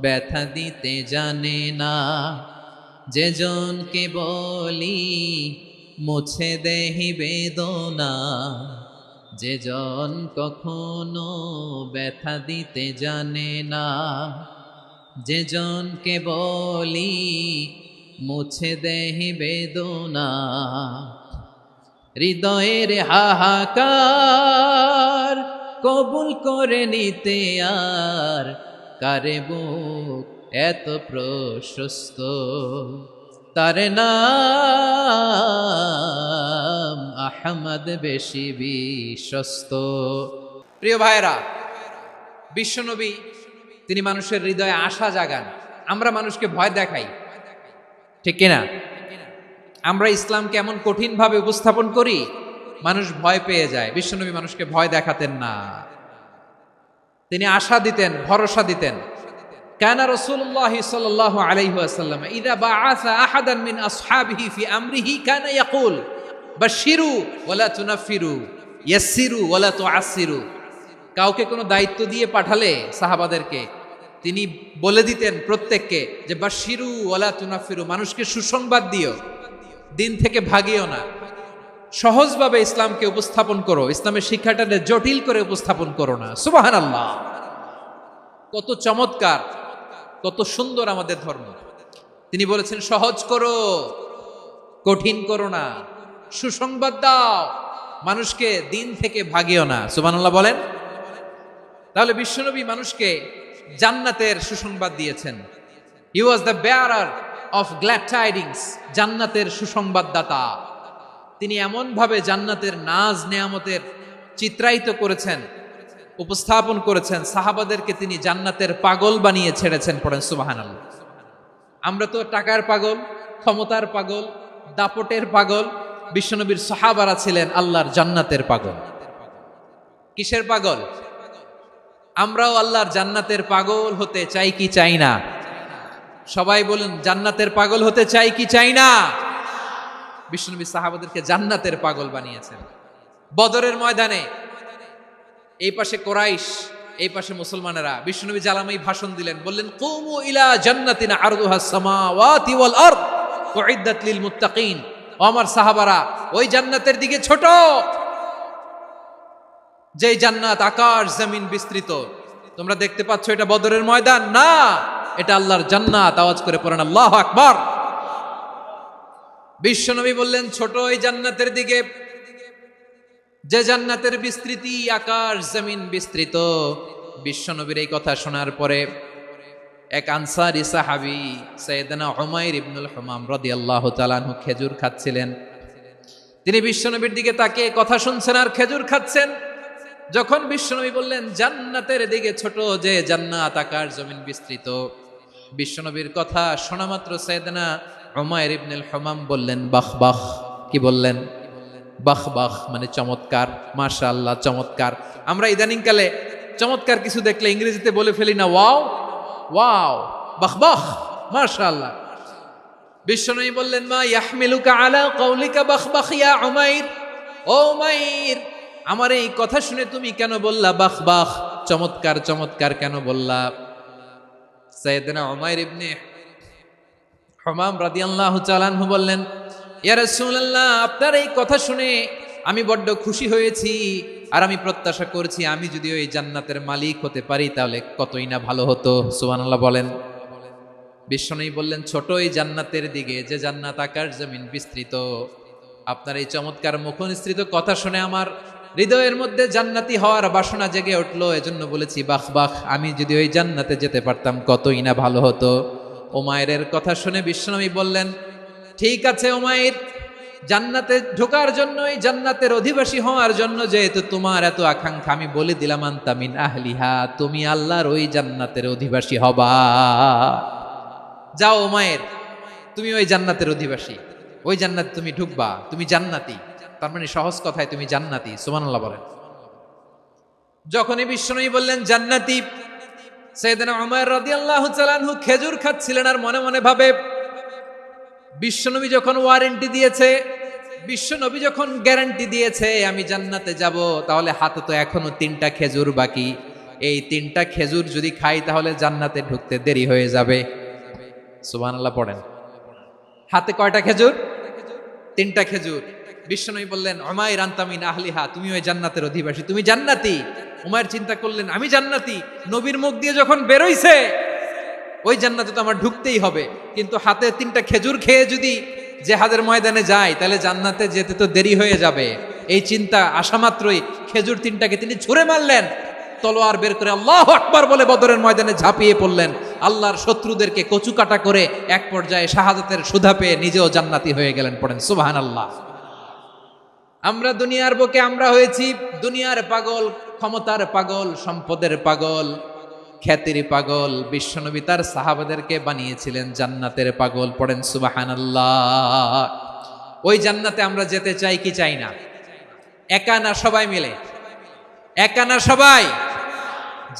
ব্যথা দিতে জানে না, যে জনকে বলি মুছে দেহি বেদনা, যে জন কখনো ব্যথা দিতে জানে না, যে জনকে বলি মুছে দেহি বেদনা, হৃদয়ের হাহাকার কবুল করে নিতে আর কারে বুক এত প্রশস্ত। তার নাম আহমদ বেশি বিশ্বস্ত। প্রিয় ভাইরা, বিশ্বনবী তিনি মানুষের হৃদয়ে আশা জাগান। আমরা মানুষকে ভয় দেখাই, ঠিক কিনা? আমরা ইসলামকে এমন কঠিন ভাবে উপস্থাপন করি, মানুষ ভয় পেয়ে যায়। বিশ্বনবী মানুষকে ভয় দেখাতেন না, তিনি আশা দিতেন, ভরসা দিতেন। কানা রাসূলুল্লাহ সাল্লাল্লাহু আলাইহি ওয়াসাল্লাম ইযা বাআসা আহাদান মিন আসহাবিহি ফি আমরিহি কানা ইয়াকুল বাশশিরু ওয়ালা তুনাফিরু ইয়াসসিরু ওয়ালা তুআসসিরু। কাউকে কোনো দায়িত্ব দিয়ে পাঠালে সাহাবাদেরকে তিনি বলে দিতেন প্রত্যেককে যে বাশশিরু ওয়ালা তুনাফিরু, মানুষকে সুসংবাদ দিও, দিন থেকে ভাগিও না, সহজভাবে ইসলামকে উপস্থাপন করো, ইসলামের শিক্ষাটাকে জটিল করে উপস্থাপন করো না। সুবহানাল্লাহ, কত চমৎকার, কত সুন্দর আমাদের ধর্ম। তিনি বলেছেন সহজ করো, কঠিন করো না, সুসংবাদ দাও, মানুষকে দিন থেকে ভাগিও না। সুবহানাল্লাহ বলেন। তাহলে বিশ্বনবী মানুষকে জান্নাতের সুসংবাদ দিয়েছেন। He was the bearer of glad tidings, জান্নাতের সুসংবাদদাতা। তিনি এমন ভাবে জান্নাতের নাজ নেয়ামতের চিত্রায়িত করেছেন, উপস্থাপন করেছেন, সাহাবাদেরকে তিনি জান্নাতের পাগল বানিয়ে ছেড়েছেন। পড়েন সুবহানাল্লাহ। আমরা তো টাকার পাগল, ক্ষমতার পাগল, দাপটের পাগল। বিশ্বনবীর সাহাবারা ছিলেন আল্লাহর জান্নাতের পাগল। কিসের পাগল? আমরাও আল্লাহর জান্নাতের পাগল হতে চাই কি চাই না? সবাই বলুন, জান্নাতের পাগল হতে চাই কি চাই না? বিশ্বনবী সাহাবাদেরকে জান্নাতের পাগল বানিয়েছেন। বদরের ময়দানে এই পাশে কোরাইশ, এই পাশে মুসলমানেরা। বিশ্বনবী জালামাই ভাষণ দিলেন, বললেন কুমু ইলা জান্নাতিন আরদুহাস সামাওয়াতি ওয়াল আরদ উইদ্দাত লিল মুত্তাকিন। ও আমার সাহাবারা, ওই জান্নাতের দিকে ছোট, যেই জান্নাত আকাশ জমিন বিস্তৃত। তোমরা দেখতে পাচ্ছ এটা বদরের ময়দান না, এটা আল্লাহর জান্নাত। আওয়াজ করে পড়েন আল্লাহু আকবার। বিশ্বনবী বললেন ছোট ওই জান্নাতের দিকে, যে জান্নাতের বিস্তৃতি আকাশ জমিন বিস্তৃত। বিশ্বনবীর এই কথা শোনার পরে এক আনসারী সাহাবী সাইয়েদনা উমাইর ইবনুল হুমাম রাদিয়াল্লাহু তাআলা আনহু খেজুর খাচ্ছিলেন। তিনি বিশ্বনবীর দিকে তাকিয়ে কথা শুনছেন আর খেজুর খাচ্ছেন। যখন বিশ্বনবী বললেন জান্নাতের দিকে ছোট, যে জান্নাত আকাশ জমিন বিস্তৃত, বিশ্বনবীর কথা শোনা মাত্র সাইয়েদনা উমাইর ইবনুল হুমাম বললেন বাহ বাহ। কি বললেন? বাহ বাহ মানে চমৎকার, মাশাআল্লাহ চমৎকার। আমরা ইদানিংকালে চমৎকার কিছু দেখলে ইংরেজিতে বলে ফেলি না ওয়াও ওয়াও, বাহ বাহ, মাশাআল্লাহ। বিশ্বনবী বললেন মা ইয়াহমিলুকা আলা কওলিকা বাহ বাহ ইয়া উমাইর। ও উমাইর, আমার এই কথা শুনে তুমি কেন বললা বাহ বাহ, চমৎকার চমৎকার কেন বললা? সাইয়েদনা উমাইর ইবনে হুমাম রাদিয়াল্লাহু তাআলা আনহু বললেন ইয়া রাসূলুল্লাহ, আপনার এই কথা শুনে আমি বড্ড খুশি হয়েছি, আর আমি প্রত্যাশা করছি আমি যদি ওই জান্নাতের মালিক হতে পারি তাহলে কতই না ভালো হতো। সুবহানাল্লাহ বলেন। বিশ্বনবী বললেন ছোট এই জান্নাতের দিকে, যে জান্নাত আকাশ জমিন বিস্তৃত। আপনার এই চমৎকার মুখনিসৃত কথা শুনে আমার হৃদয়ের মধ্যে জান্নাতি হওয়ার বাসনা জেগে উঠলো, এজন্য বলেছি বাহ বাহ, আমি যদি ওই জান্নাতে যেতে পারতাম কতই না ভালো হতো। উমাইরের কথা শুনে বিশ্বনবী বললেন ঠিক আছে উমাইর, জান্নাতে ঢোকার জন্য, এই জান্নাতের অধিবাসী হওয়ার জন্য যেহেতু তোমার এত আকাঙ্ক্ষা, আমি বলে দিলাম আনতা মিন আহলিহা, তুমি আল্লাহর ওই জান্নাতের অধিবাসী হবা। যাও উমাইর, তুমি ওই জান্নাতের অধিবাসী, ওই জান্নাতে তুমি ঢুকবা, তুমি জান্নাতি। তার মানে সহজ কথায় তুমি জান্নাতি। সুবহানাল্লাহ বলেন। যখনই বিশ্বনবী বললেন জান্নাতি, সাইয়েদনা উমর রাদিয়াল্লাহু তাআলা আনহু খেজুর খাচ্ছিলেন আর মনে মনে ভাবে, বিশ্বনবী যখন ওয়ারেন্টি দিয়েছে, বিশ্বনবী যখন গ্যারান্টি দিয়েছে আমি জান্নাতে যাব, তাহলে হাতে তো এখনো 3টা খেজুর বাকি। এই 3টা খেজুর যদি খাই তাহলে জান্নাতে ঢুকতে দেরি হয়ে যাবে। সুবহানাল্লাহ পড়েন। হাতে কয়টা খেজুর? 3টা খেজুর। বিশ্বনবী বললেন, উমাইর আনতা মিন আহলিহা, তুমি ওই জান্নাতের অধিবাসী, তুমি জান্নাতি। উমাইর চিন্তা করলেন, আমি জান্নাতি, নবীর মুখ দিয়ে যখন বেরোইছে ওই জান্নাতে তো আমার ঢুকতেই হবে, কিন্তু হাতে 3টা খেজুর খেয়ে যদি জিহাদের ময়দানে যায় তাহলে জান্নাতে যেতে তো দেরি হয়ে যাবে। এই চিন্তা আসা মাত্রই খেজুর 3টাকে তিনি ছুঁড়ে মারলেন, তলোয়ার বের করে আল্লাহু আকবার বলে বদরের ময়দানে ঝাঁপিয়ে পড়লেন। আল্লাহর শত্রুদেরকে কচুকাটা করে এক পর্যায়ে শাহাদাতের সুধা পেয়ে নিজেও জান্নাতি হয়ে গেলেন। পড়েন সুবহানাল্লাহ। আমরা দুনিয়ার বুকে আমরা হয়েছি দুনিয়ার পাগল, ক্ষমতার পাগল, সম্পদের পাগল, খ্যাতির পাগল। বিশ্বনবী তার সাহাবাদেরকে বানিয়েছিলেন জান্নাতের পাগল। পড়েন সুবহানাল্লাহ। ওই জান্নাতে আমরা যেতে চাই কি চাই না? একা না সবাই মিলে? একা না সবাই?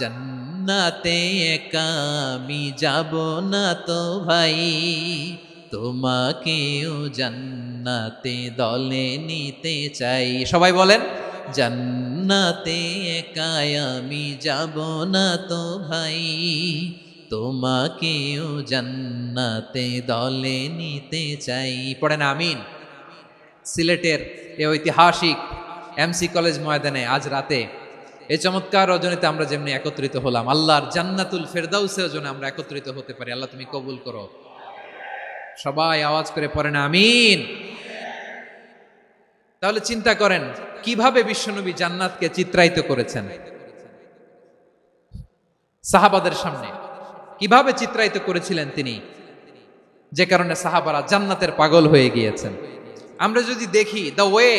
জান্নাতে একা আমি যাব না তো ভাই, তোমাকেও জান্নাতে দলে নিতে চাই। সবাই বলেন, জান্নাতে একা আমি যাব না তো ভাই, তোমাকেও জান্নাতে দলে নিতে চাই। পড়েন আমিন। সিলেটের এই ঐতিহাসিক এমসি কলেজ ময়দানে আজ রাতে এই চমৎকার রজনীতে আমরা যেমনি একত্রিত হলাম, আল্লাহর জান্নাতুল ফেরদাউসেও যেন আমরা একত্রিত হতে পারি। আল্লাহ তুমি কবুল করো। সবাই আওয়াজ করে পড়েন আমিন। তাহলে চিন্তা করেন কিভাবে বিশ্বনবী জান্নাতকে চিত্রায়িত করেছেন সাহাবাদের সামনে, কিভাবে চিত্রায়িত করেছিলেন তিনি, যে কারণে সাহাবারা জান্নাতের পাগল হয়ে গিয়েছেন। আমরা যদি দেখি the way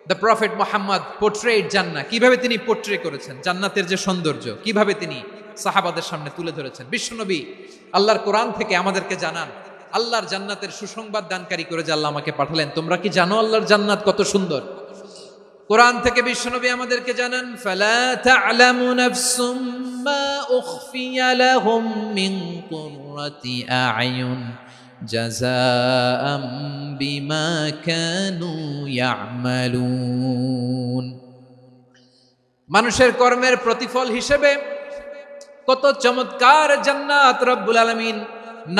the prophet Muhammad portrait জান্নাত, কিভাবে তিনি পোর্ট্রে করেছেন জান্নাতের যে সৌন্দর্য, কিভাবে তিনি সাহাবাদের সামনে তুলে ধরেছেন। বিশ্বনবী আল্লাহর কোরআন থেকে আমাদেরকে জানান, আল্লাহর জান্নাতের সুসংবাদ দানকারী করে যে আল্লাহ আমাকে পাঠালেন। তোমরা কি জানো আল্লাহর জান্নাত কত সুন্দর? কোরআন থেকে বিশ্বনবী আমাদেরকে জানান, ফালা তা'লামু নাফসুম মা উখফিয়া লাহুম মিন কুররাতি আ'য়ুন জাযাআম বিমা কানু ইয়া'মালুন। মানুষের কর্মের প্রতিফল হিসেবে কত চমৎকার জান্নাত রব্বুল আলামিন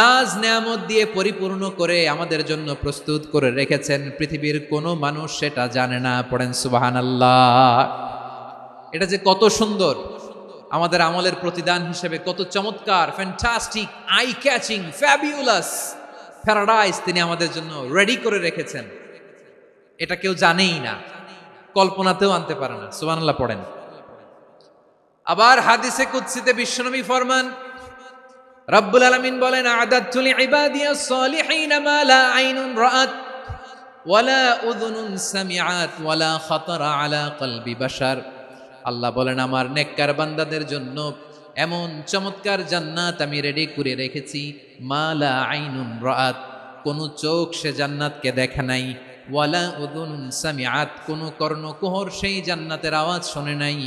নাজ নেয়ামত দিয়ে পরিপূর্ণ করে আমাদের জন্য প্রস্তুত করে রেখেছেন। পৃথিবীর কোনো মানুষ সেটা জানে না। পড়েন সুবহানাল্লাহ। এটা যে কত সুন্দর, আমাদের আমলের প্রতিদান হিসেবে কত চমৎকার, fantastic, eye catching, fabulous paradise তিনি আমাদের জন্য রেডি করে রেখেছেন। এটা কেউ জানেই না, কল্পনাতেও আনতে পারে না। সুবহানাল্লাহ পড়েন। আবার হাদিসে কুদসিতে বিশ্বনবী ফরমান, রব্বুল আলামিন বলেন, আ'দাতু লিইবাদিয়াস সালিহিনা মা লা আইনুন রাআত ওয়ালা উযুনুন সামিআত ওয়ালা খাতারা আলা কলবি বাশার। আল্লাহ বলেন, আমার নেককার বান্দাদের জন্য এমন চমৎকার জান্নাত আমি রেডি করে রেখেছি, মা লা আইনুন রাআত, কোন চোখ সে জান্নাতকে দেখে নাই, ওয়ালা উযুনুন সামিআত, কোন কর্ণকুহর সেই জান্নাতের আওয়াজ শোনে নাই,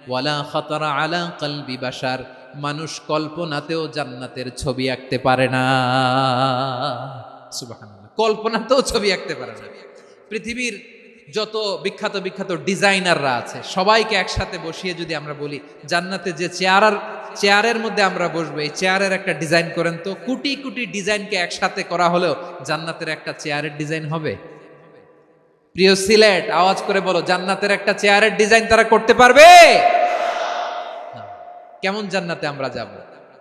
ওয়ালা খাতারা আলা কলবি বাশার, মানুষ কল্পনাতেও জান্নাতের ছবি আঁকতে পারে না। সুবহানাল্লাহ, কল্পনাতেও ছবি আঁকতে পারে না। পৃথিবীর যত বিখ্যাত বিখ্যাত ডিজাইনাররা আছে সবাইকে একসাথে বসিয়ে যদি আমরা বলি জান্নাতে যে চেয়ারের মধ্যে আমরা বসবো, এই চেয়ারের একটা ডিজাইন করেন তো, কোটি কোটি ডিজাইনকে একসাথে করা হলেও জান্নাতের একটা চেয়ারের ডিজাইন হবে? প্রিয় সিলেট, আওয়াজ করে বলো, জান্নাতের একটা চেয়ারের ডিজাইন তারা করতে পারবে? কেমন জান্নাতে আমরা যাব?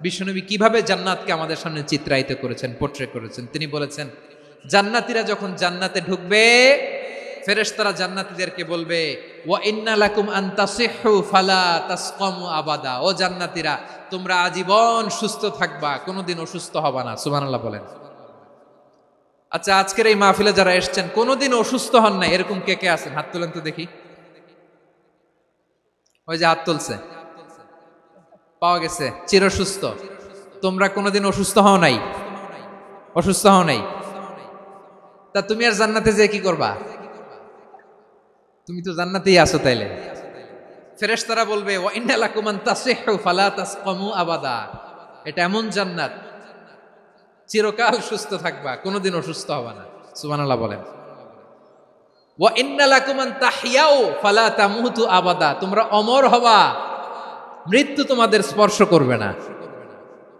বিশ্বনবী কিভাবে জান্নাতকে আমাদের সামনে চিত্রায়িত করেছেন, পোর্ট্রে করেছেন। তিনি বলেছেন, জান্নাতীরা যখন জান্নাতে ঢুকবে, ফেরেশতারা জান্নাতীদেরকে বলবে, ওয়া ইন্না লাকুম আন তাসিহু ফালা তাসকামু আবাদা, ও জান্নাতীরা তোমরা আজীবন সুস্থ থাকবা, কোনোদিন অসুস্থ হবা না। সুবহানাল্লাহ বলেন। আচ্ছা, আজকের এই মাহফিলে যারা এসেছেন কোনোদিন অসুস্থ হন না, এরকম কে কে আছেন? হাত তোলেন তো দেখি। ওই যে হাত তুলছে, পাওয়া গেছে, চিরসুস্থ। তোমরা কোনোদিন অসুস্থ হও নাই? অসুস্থ হও নাই? তা তুমি আর জান্নাতে যে কি করবা? তুমি তো জান্নাতেই আছো তাইলে। ফেরেশতারা বলবে ওয়া ইন্না লাকুম আন তাসিহু ফালা তাসকামু আবাদা, এটা এমন জান্নাত চিরকাল সুস্থ থাকবা, কোনোদিন অসুস্থ হবে না। সুবহানাল্লাহ বলেন। ওয়া ইন্না লাকুম আন তাহইয়াউ ফালা তামুতু আবাদা, তোমরা অমর হবা, মৃত্যু তোমাদের স্পর্শ করবে না।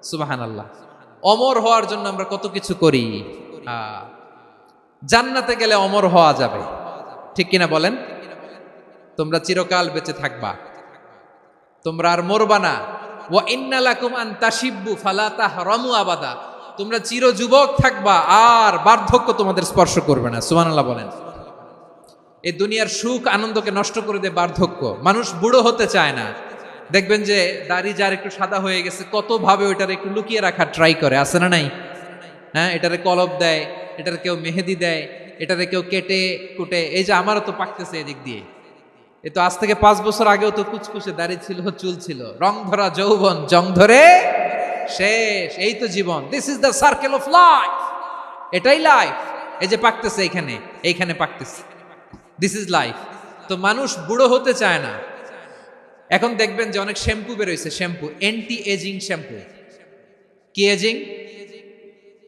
সুবহানাল্লাহ। অমর হওয়ার জন্য আমরা কত কিছু করি। জান্নাতে গেলে অমর হওয়া যাবে, ঠিক কিনা বলেন? তোমরা চিরকাল বেঁচে থাকবা, তোমরা আর মরবা না। ওয়া ইন্না লাকুম আন তাশিব্বু ফালা তাহরামু আবাদা, তোমরা চির যুবক থাকবা, আর বার্ধক্য তোমাদের স্পর্শ করবে না। সুবহানাল্লাহ বলেন। এই দুনিয়ার সুখ আনন্দকে নষ্ট করে দেয় বার্ধক্য। মানুষ বুড়ো হতে চায় না। দেখবেন যে দাড়ি যার একটু সাদা হয়ে গেছে, কত ভাবে ওইটার একটু লুকিয়ে রাখার ট্রাই করে, আছে না নাই? হ্যাঁ, এটারে কলপ দেয়, এটার কেউ মেহেদি দেয়, এটারে কেউ কেটে কুটে। এই যে আমারও তো পাকতেছে এদিক দিয়ে, এ তো আজ থেকে 5 বছর আগেও তো কুচকুচে দাড়ি ছিল, চুল ছিল, রং ধরা যৌবন জং ধরে শেষ। এই তো জীবন, this is the circle of life, এটাই লাইফ। এই যে পাকতেছে এইখানে পাকতেছে, দিস ইজ লাইফ। তো মানুষ বুড়ো হতে চায় না। এখন দেখবেন যে অনেক শ্যাম্পু বেরোইছে, শ্যাম্পু অ্যান্টি এজিং শ্যাম্পু। কি এজিং?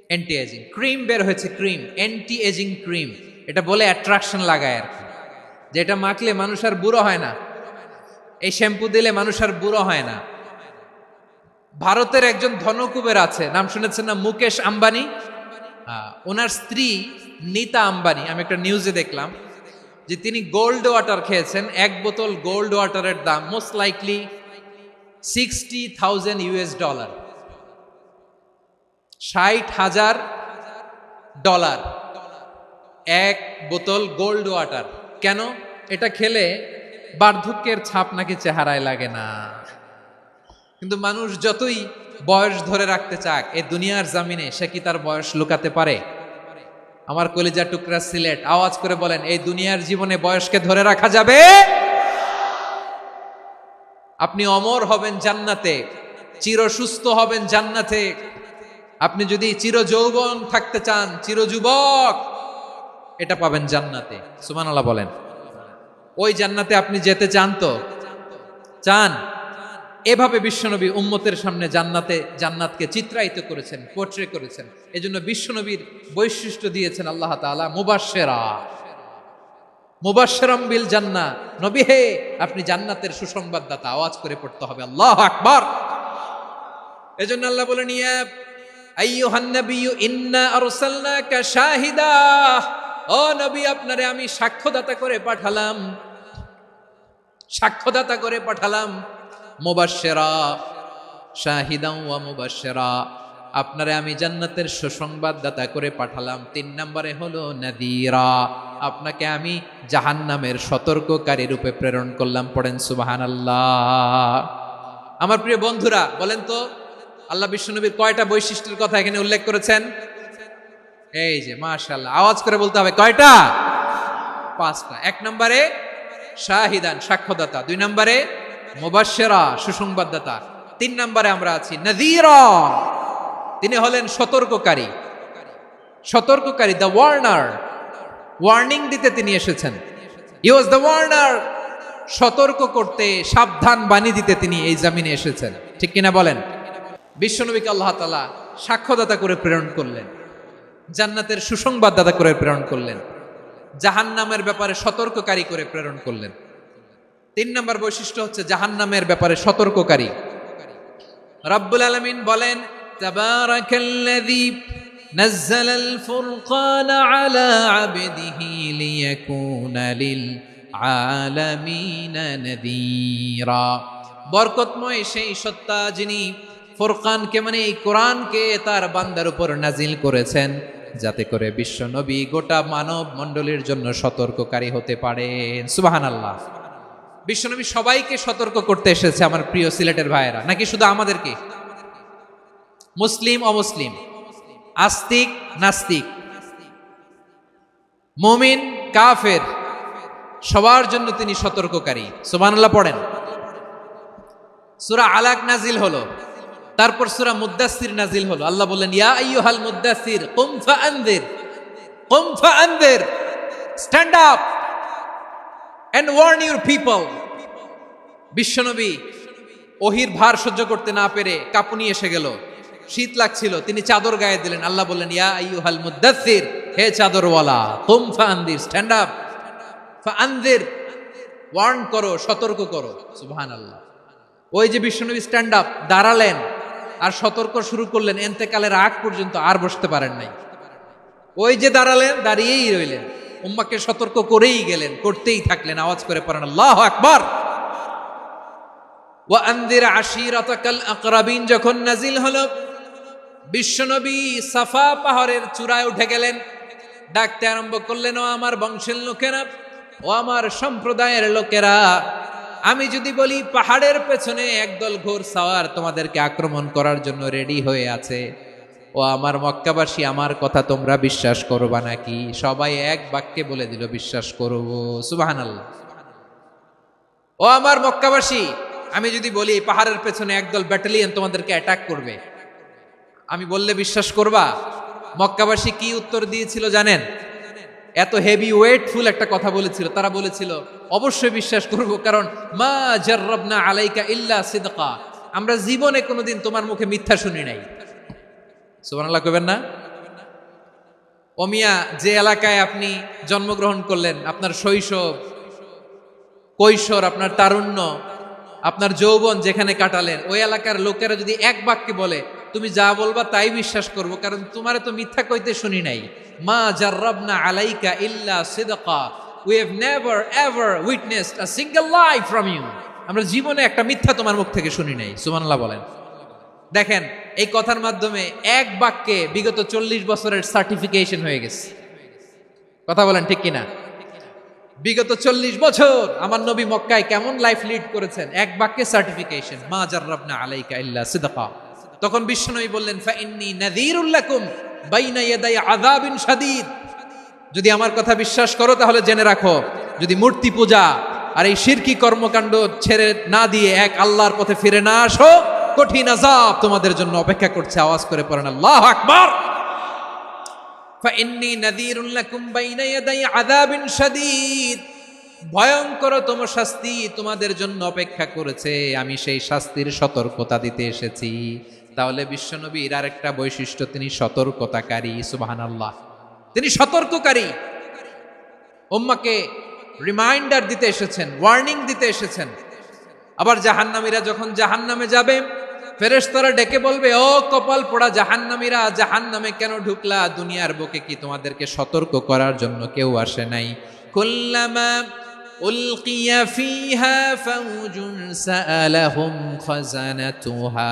Anti aging. ক্রিম বের হয়েছে, ক্রিম অ্যান্টি এজিং ক্রিম। এটা বলে অ্যাট্রাকশন লাগায় আর কি, যে এটা মাখলে মানুষ আর বুড়ো হয় না, এই শ্যাম্পু দিলে মানুষ আর বুড়ো হয় না। ভারতের একজন ধনকুবের আছে, নাম শুনেছেন না? মুকেশ আম্বানি। ওনার স্ত্রী নীতা আম্বানি, আমি একটা নিউজে দেখলাম যে তিনি গোল্ড ওয়াটার খেয়েছেন। 1 বোতল গোল্ড ওয়াটারের দাম মোস্ট লাইকলি $60,000 $60,000 1 বোতল গোল্ড ওয়াটার। কেন? এটা খেলে বার্ধক্যের ছাপ নাকি চেহারায় লাগে না। কিন্তু মানুষ যতই বয়স ধরে রাখতে চাক এই দুনিয়ার জামিনে, সে কি তার বয়স লুকাতে পারে? আমার কলিজা টুকরা সিলেট, আওয়াজ করে বলেন, এই দুনিয়ার জীবনে বয়সকে ধরে রাখা যাবে? আপনি অমর হবেন জান্নাতে, চির সুস্থ হবেন জান্নাতে। আপনি যদি চির যৌবন থাকতে চান, চির যুবক, এটা পাবেন জান্নাতে। সুবহানাল্লাহ বলেন। ওই জান্নাতে আপনি যেতে চান তো? চান? এভাবে বিশ্বনবী উম্মতের সামনে জান্নাতকে চিত্রায়িত করেছেন, পোর্ট্রে করেছেন। এজন্য বিশ্বনবীর বৈশিষ্ট্য দিয়েছেন আল্লাহ তাআলা মুবাশশিরাম বিল জান্নাহ। নবী হে, আপনি জান্নাতের সুসংবাদদাতা। আওয়াজ করে পড়তে হবে আল্লাহু আকবার। এজন্য আল্লাহ বলেন, ইয়া আইয়ুহান নাবিয়্যু ইন্না আরসালনাকা শাহিদা, ও নবী, আপনারে আমি সাক্ষ্যদাতা করে পাঠালাম। মুবাশশিরা, শাহিদান ওয়া মুবাশশিরা, আপনারে আমি জান্নাতের সুসংবাদদাতা করে পাঠালাম। 3 নম্বরে হলো নাযীরা, আপনাকে আমি জাহান্নামের সতর্ককারী রূপে প্রেরণ করলাম। পড়েন সুবহানাল্লাহ। আমার প্রিয় বন্ধুরা, বলেন তো আল্লাহ বিশ্বনবীর কয়টা বৈশিষ্ট্যের কথা এখানে উল্লেখ করেছেন? এই যে মাশাআল্লাহ, আওয়াজ করে বলতে হবে, কয়টা? 5টা। 1 নম্বরে শাহিদান, সাক্ষ্যদাতা। 2 নম্বরে মুবাশশিরা, সুসংবাদদাতা। 3 নম্বরে আমরা আছি নাযীরা, তিনি হলেন সতর্ককারী। দ্য ওয়ার্নার, ওয়ার্নিং দিতে তিনি এসেছেন। হি ওয়াজ দ্য ওয়ার্নার, সতর্ক করতে, সাবধান বাণী দিতে তিনি এই জমিনে এসেছেন। ঠিক কিনা বলেন? বিশ্বনবীকে আল্লাহ তাআলা সাক্ষ্যদাতা করে প্রেরণ করলেন, জান্নাতের সুসংবাদদাতা করে প্রেরণ করলেন, জাহান্নামের ব্যাপারে সতর্ককারী করে প্রেরণ করলেন। 3 নম্বর বৈশিষ্ট্য হচ্ছে জাহান্নামের ব্যাপারে সতর্ককারী। রব্বুল আলামিন বলেন, তাবারাকাল্লাযী নাযালাল ফুরকানা আলা আবদিহি লিয়াকুনা লিল আলামিনা নাযীরা। বরকতময় সেই সত্তা যিনি ফুরকানকে, মানে এই কোরআনকে তার বান্দার উপর নাজিল করেছেন, যাতে করে বিশ্ব নবী গোটা মানব মণ্ডলীর জন্য সতর্ককারী হতে পারেন। সুবহানাল্লাহ। বিশ্বনবী সবাইকে সতর্ক করতে এসেছে, আমার প্রিয় সিলেটের ভাইয়েরা, নাকি শুধু আমাদেরকে? মুসলিম অমুসলিম, আস্তিক নাস্তিক, মুমিন কাফের, সবার জন্য তিনি সতর্ককারী। সুবহানাল্লাহ পড়েন। সূরা আলাক নাজিল হলো, তারপর সূরা মুদ্দাসসির নাজিল হলো। আল্লাহ বললেন, ইয়া আইয়ুহাল মুদ্দাসসির কুম ফাআনযির, stand up and warn your people. বিশ্বনবী ওহির ভার সহ্য করতে না পেরে কাঁপুনি এসে গেল, শীত লাগছিল, তিনি চাদর গায়ে দিলেন। আল্লাহ বললেন, ইয়া আইয়ুহাল মুদ্দাসসির, হে চাদরওয়ালা, কুম ফাআনদির, স্ট্যান্ড আপ, ফাআনদির, ওয়ার্ন করো, সতর্ক করো। সুবহানাল্লাহ। ওই যে বিশ্বনবী স্ট্যান্ড আপ, দাঁড়ালেন আর সতর্ক শুরু করলেন, এন্তেকালের আগ পর্যন্ত আর বসতে পারেন নাই। ওই যে দাঁড়ালেন, দাঁড়িয়েই রইলেন, উম্মাকে সতর্ক করেই গেলেন, করতেই থাকলেন। আওয়াজ করে পড়েন আল্লাহু আকবার। ওয়া আনদির আশিরাতাকাল আকরাবিন যখন নাজিল হলো, বিশ্বনবী সাফা পাহাড়ের চূড়ায় উঠে গেলেন, ডাকতে আরম্ভ করলেন, ও আমার বংশের লোকেরা, ও আমার সম্প্রদায়ের লোকেরা, আমি যদি বলি পাহাড়ের পেছনে একদল ঘোর সাওয়ার তোমাদেরকে আক্রমণ করার জন্য রেডি হয়ে আছে, ও আমার মক্কাবাসী, আমার কথা তোমরা বিশ্বাস করবা নাকি? সবাই এক বাক্যে বলে দিল, বিশ্বাস করব। সুবহানাল্লাহ। ও আমার মক্কাবাসী, আমি যদি বলি পাহাড়ের পেছনে একদল ব্যাটালিয়ন তোমাদেরকে অ্যাটাক করবে, আমি বললে বিশ্বাস করবা? মক্কাবাসী কি উত্তর দিয়েছিল জানেন? এত হেভি ওয়েটফুল একটা কথা বলেছিল। তারা বলেছিল, অবশ্যই বিশ্বাস করব, কারণ মা জাররাবনা আলাইকা ইল্লা সিদকা, আমরা জীবনে কোনোদিন তোমার মুখে মিথ্যা শুনি নাই। সুবহানাল্লাহ কইবেন না? ও মিয়া, যে এলাকায় আপনি জন্মগ্রহণ করলেন, আপনার শৈশব, কৈশোর, আপনার তারুণ্য, আপনার যৌবন যেখানে কাটালেন, ওই এলাকার লোকেরা যদি এক বাক্যে বলে তুমি যা বলবা তাই বিশ্বাস করব, কারণ তোমারে তো মিথ্যা কইতে শুনি নাই। মা জাররাবনা আলাইকা ইল্লা সিদকা, we have never ever witnessed a single lie from you, আমরা জীবনে একটা মিথ্যা তোমার মুখ থেকে শুনি নাই। সুবহানাল্লাহ বলেন। দেখেন, এই কথার মাধ্যমে এক বাক্যে বিগত 40 বছরের সার্টিফিকেশন হয়ে গেছে। কথা বলেন ঠিক কিনা? বিগত 40 বছর আমার নবী মক্কায় কেমন লাইফ লিড করেছেন, এক বাক্যে সার্টিফিকেশন, মা জাররাবনা আলাইকা ইল্লা সিদকা। তখন বিশ্বনবী বললেন, ফাইন্নী নাযীরুল লাকুম বাইনা ইয়াদাই আযাবিন শাদীদ, যদি আমার কথা বিশ্বাস করো তাহলে জেনে রাখো, যদি মূর্তি পূজা আর এই শিরকি কর্মকাণ্ড ছেড়ে না দিয়ে এক আল্লাহর পথে ফিরে না আসো, কঠিন আযাব তোমাদের জন্য অপেক্ষা করছে। আওয়াজ করে পড়েন আল্লাহু আকবার। ফাইন্নী নাযীরুল লাকুম বাইনা ইয়াদাই আযাবিন শাদীদ, ভয়ঙ্করতম শাস্তি তোমাদের জন্য অপেক্ষা করেছে, আমি সেই শাস্তির সতর্কতা দিতে এসেছি। তাহলে বিশ্বনবীর আরেকটা বৈশিষ্ট্য, তিনি সতর্কতাকারী। সুবহানাল্লাহ, তিনি সতর্ককারী। উম্মাকে রিমাইন্ডার দিতে এসেছেন, ওয়ার্নিং দিতে এসেছেন। আবার জাহান্নামীরা যখন জাহান্নামে যাবে, ফেরেশতারা ডেকে বলবে, ও কপাল পোড়া জাহান্নামীরা, জাহান্নামে কেন ঢুকলা? দুনিয়ার বুকে কি তোমাদেরকে সতর্ক করার জন্য কেউ আসে নাই? কুল্লামা উলকিয়া ফিহা ফাউজুন সাআলাহুম খাযানাতুহা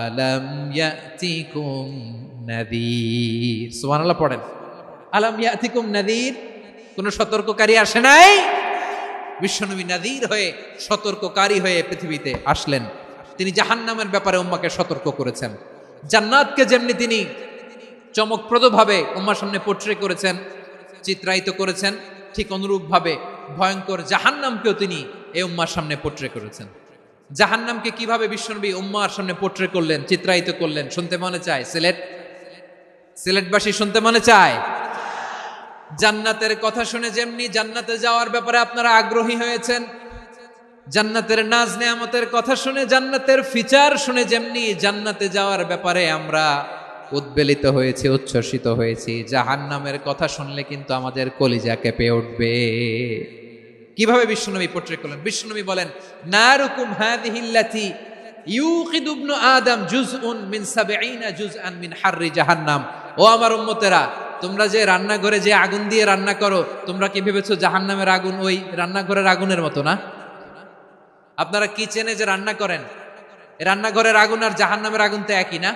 আলাম ইয়াতিকুম নাযীর। সুবহানাল্লাহ পড়েন, আলাম ইয়াতিকুম নাযীর, কোন সতর্ককারী আসে নাই? বিশ্বনবী নাযীর হয়ে, সতর্ককারী হয়ে পৃথিবীতে আসলেন। তিনি জাহান্নামের ব্যাপারে উম্মাকে সতর্ক করেছেন। জান্নাতকে যেমনি তিনি চমকপ্রদভাবে উম্মার সামনে পোট্রে করেছেন, চিত্রায়িত করেছেন, ঠিক অনুরূপভাবে ভয়ঙ্কর জাহান্নামকেও তিনি এই উম্মার সামনে পোট্রে করেছেন। জাহান্নামকে কিভাবে বিশ্বনবী উম্মার সামনে পোট্রে করলেন, চিত্রায়িত করলেন, শুনতে মনে চায়? সিলেটবাসী শুনতে মনে চায়? জান্নাতের কথা শুনে যেমনি জান্নাতে যাওয়ার ব্যাপারে আপনারা আগ্রহী হয়েছেন, জান্নাতের নাজ নেয়ামতের কথা শুনে, জান্নাতের ফিচার শুনে যেমনি জান্নাতে যাওয়ার ব্যাপারে আমরা উদ্বেলিত হয়েছি, উচ্ছ্বসিত হয়েছি, জাহান্নামের কথা শুনলে কিন্তু আমাদের কলিজা কেঁপে উঠবে। কিভাবে বিশ্বনবী পোট্রে করলেন? বিশ্বনবী বলেন, নারুকুম হাযিহিল্লাতী ইউকিদু ইবনু আদম জুজউন মিন ৭০ জুজআন মিন হাররি জাহান্নাম। ও আমার উম্মতেরা, তোমরা যে রান্নাঘরে যে আগুন দিয়ে রান্না করো, তোমরা কি ভেবেছো জাহান্নামের আগুন ওই রান্নাঘরের আগুনের মতো না? আপনারা কিচেনে যে রান্না করেন, রান্নাঘরের আগুন আর জাহান্নামের আগুন তো একই না?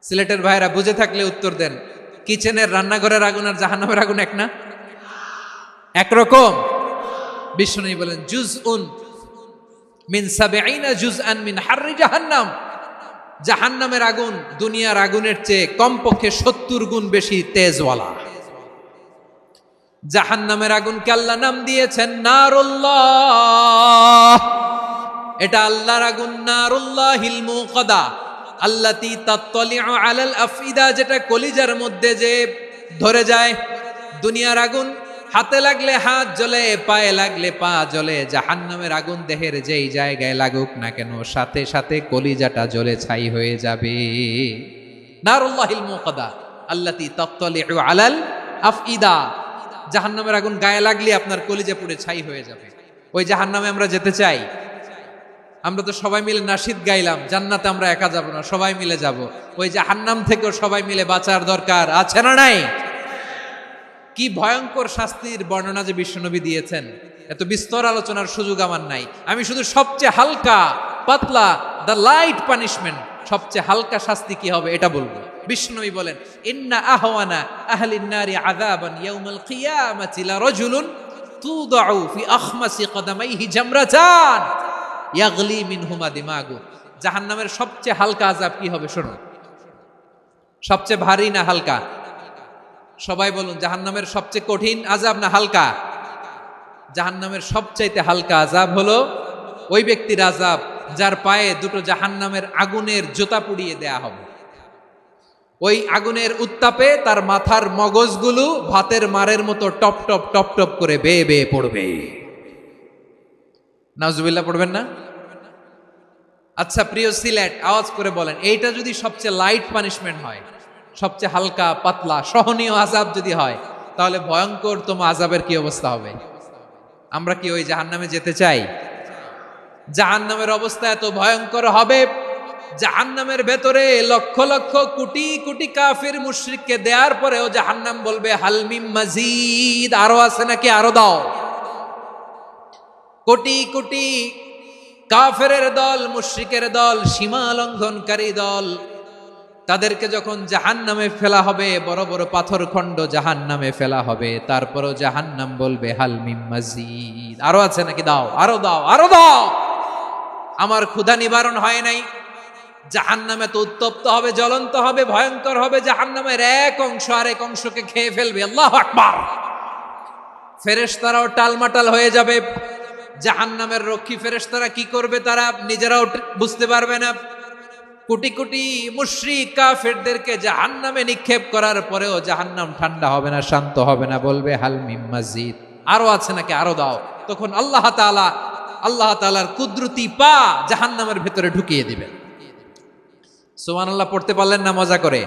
সিলেটের ভাইরা বুঝে থাকলে উত্তর দেন, কিচেনের রান্নাঘরের আগুন আর জাহান্নামের আগুন এক না? একরকম? বিশ্বনবী বলেন, জুজউন মিন ৭০ জুজআন মিন হাররি জাহান্নাম, জাহান্নামের আগুন দুনিয়ার আগুনের চেয়ে কমপক্ষে ৭০ গুণ বেশি তেজওয়ালা। জাহান্নামের আগুনকে আল্লাহ নাম দিয়েছেন নারুল্লাহ। এটা আল্লাহর আগুন, নারুল্লাহিল মুকাদা আল্লাতী তাত্তালিউ আলাল আফইদা, যেটা কলিজার মধ্যে যে ধরে যায়। দুনিয়ার আগুন হাতে লাগলে হাত জ্বলে, পায়ে লাগলে পা জ্বলে, জাহান্নামের আগুন দেহের যেই জায়গায় লাগুক না কেন সাথে সাথে কলিজাটা জ্বলে ছাই হয়ে যাবে। নারুল্লাহিল মুকাদা আল্লাতী তাত্তালিউ আলাল আফইদা, জাহান্নামের আগুন গায়ে লাগলে আপনার কলিজা পুড়ে ছাই হয়ে যাবে। ওই জাহান্নামে আমরা যেতে চাই? আমরা তো সবাই মিলে নাশিদ গাইলাম, জান্নাতে আমরা একা যাব না, সবাই মিলে যাব। ওই জাহান্নাম থেকেও সবাই মিলে বাঁচার দরকার আছে না নাই? কি ভয়ঙ্কর শাস্তির বর্ণনা যে বিশ্বনবী দিয়েছেন, এত বিস্তর আলোচনার সুযোগ আমার নাই। আমি শুধু সবচেয়ে হালকা পাতলা, দ্য লাইট পানিশমেন্ট, সবচেয়ে হালকা শাস্তি কি হবে এটা বলবো। বিশ্বনবী বলেন, ইন্না আহওয়ানা আহলিন নারি আযাবান ইয়াউমাল কিয়ামাতি লা রাজুলুন তুদাউ ফি আখমাসি কদামাইহি জামরাতান ইয়াগলি মিনহুমা দিমাগু। জাহান্নামের সবচেয়ে হালকা আযাব কি হবে শোনো। সবচেয়ে ভারী না হালকা? সবাই বলুন, জাহান্নামের সবচেয়ে কঠিন আযাব না হালকা? জাহান্নামের সবচাইতে হালকা আযাব হলো ওই ব্যক্তির আযাব যার পায়ে দুটো জাহান্নামের আগুনের জুতা পুড়িয়ে দেয়া হবে। ওই আগুনের উত্তাপে তার মাথার মগজগুলো ভাতের মারের মতো টপ টপ টপ টপ করে বেয়ে বেয়ে পড়বে। নাউজুবিল্লাহ পড়বেন না? আচ্ছা প্রিয় সিলেট, আওয়াজ করে বলেন, এইটা যদি সবচেয়ে লাইট পানিশমেন্ট হয়, সবচেয়ে হালকা পাতলা সহনীয় আযাব যদি হয়, তাহলে ভয়ঙ্কর তম আযাবের কি অবস্থা হবে? আমরা কি ওই জাহান্নামে যেতে চাই? জাহান্নামের অবস্থা এত ভয়ঙ্কর হবে, জাহান্নামের ভেতরে লক্ষ লক্ষ কোটি কোটি কাফির মুশরিককে দেওয়ার পরেও জাহান্নাম বলবে হাল মিম মাজিদ, আরো আছে নাকি, আরো দাও। কোটি কোটি কাফেরের দল, মুশরিকের দল, সীমা লঙ্ঘনকারী দল, তাদেরকে যখন জাহান্নামে ফেলা হবে, বড় বড় পাথর খণ্ড জাহান্নামে ফেলা হবে, তারপরও জাহান্নাম বলবে হাল মিম মাজিদ, আরো আছে নাকি, দাও, আরো দাও, আরো দাও। আমার ক্ষুধা নিবারণ হয় নাই। জাহান্নামে তো উত্তপ্ত হবে, জ্বলন্ত হবে, ভয়ঙ্কর হবে। জাহান্নামের এক অংশ আরেক অংশকে খেয়ে ফেলবে। আল্লাহু আকবার। ফেরেশতারাও টালমাটাল হয়ে যাবে। জাহান্নামের রক্ষী ফেরেশতারা কি করবে তারা নিজেরাও বুঝতে পারবে না। কোটি কোটি মুশরিক কাফেরদেরকে জাহান্নামে নিক্ষেপ করার পরেও জাহান্নাম ঠান্ডা হবে না, শান্ত হবে না, বলবে হাল মিম মাজিদ, আরো আছে নাকি, আরো দাও। তখন আল্লাহ তাআলার কুদরতি পা জাহান্নামের ভেতরে ঢুকিয়ে দিবেন। সুবহানাল্লাহ পড়তে পারলেন না মজা করে?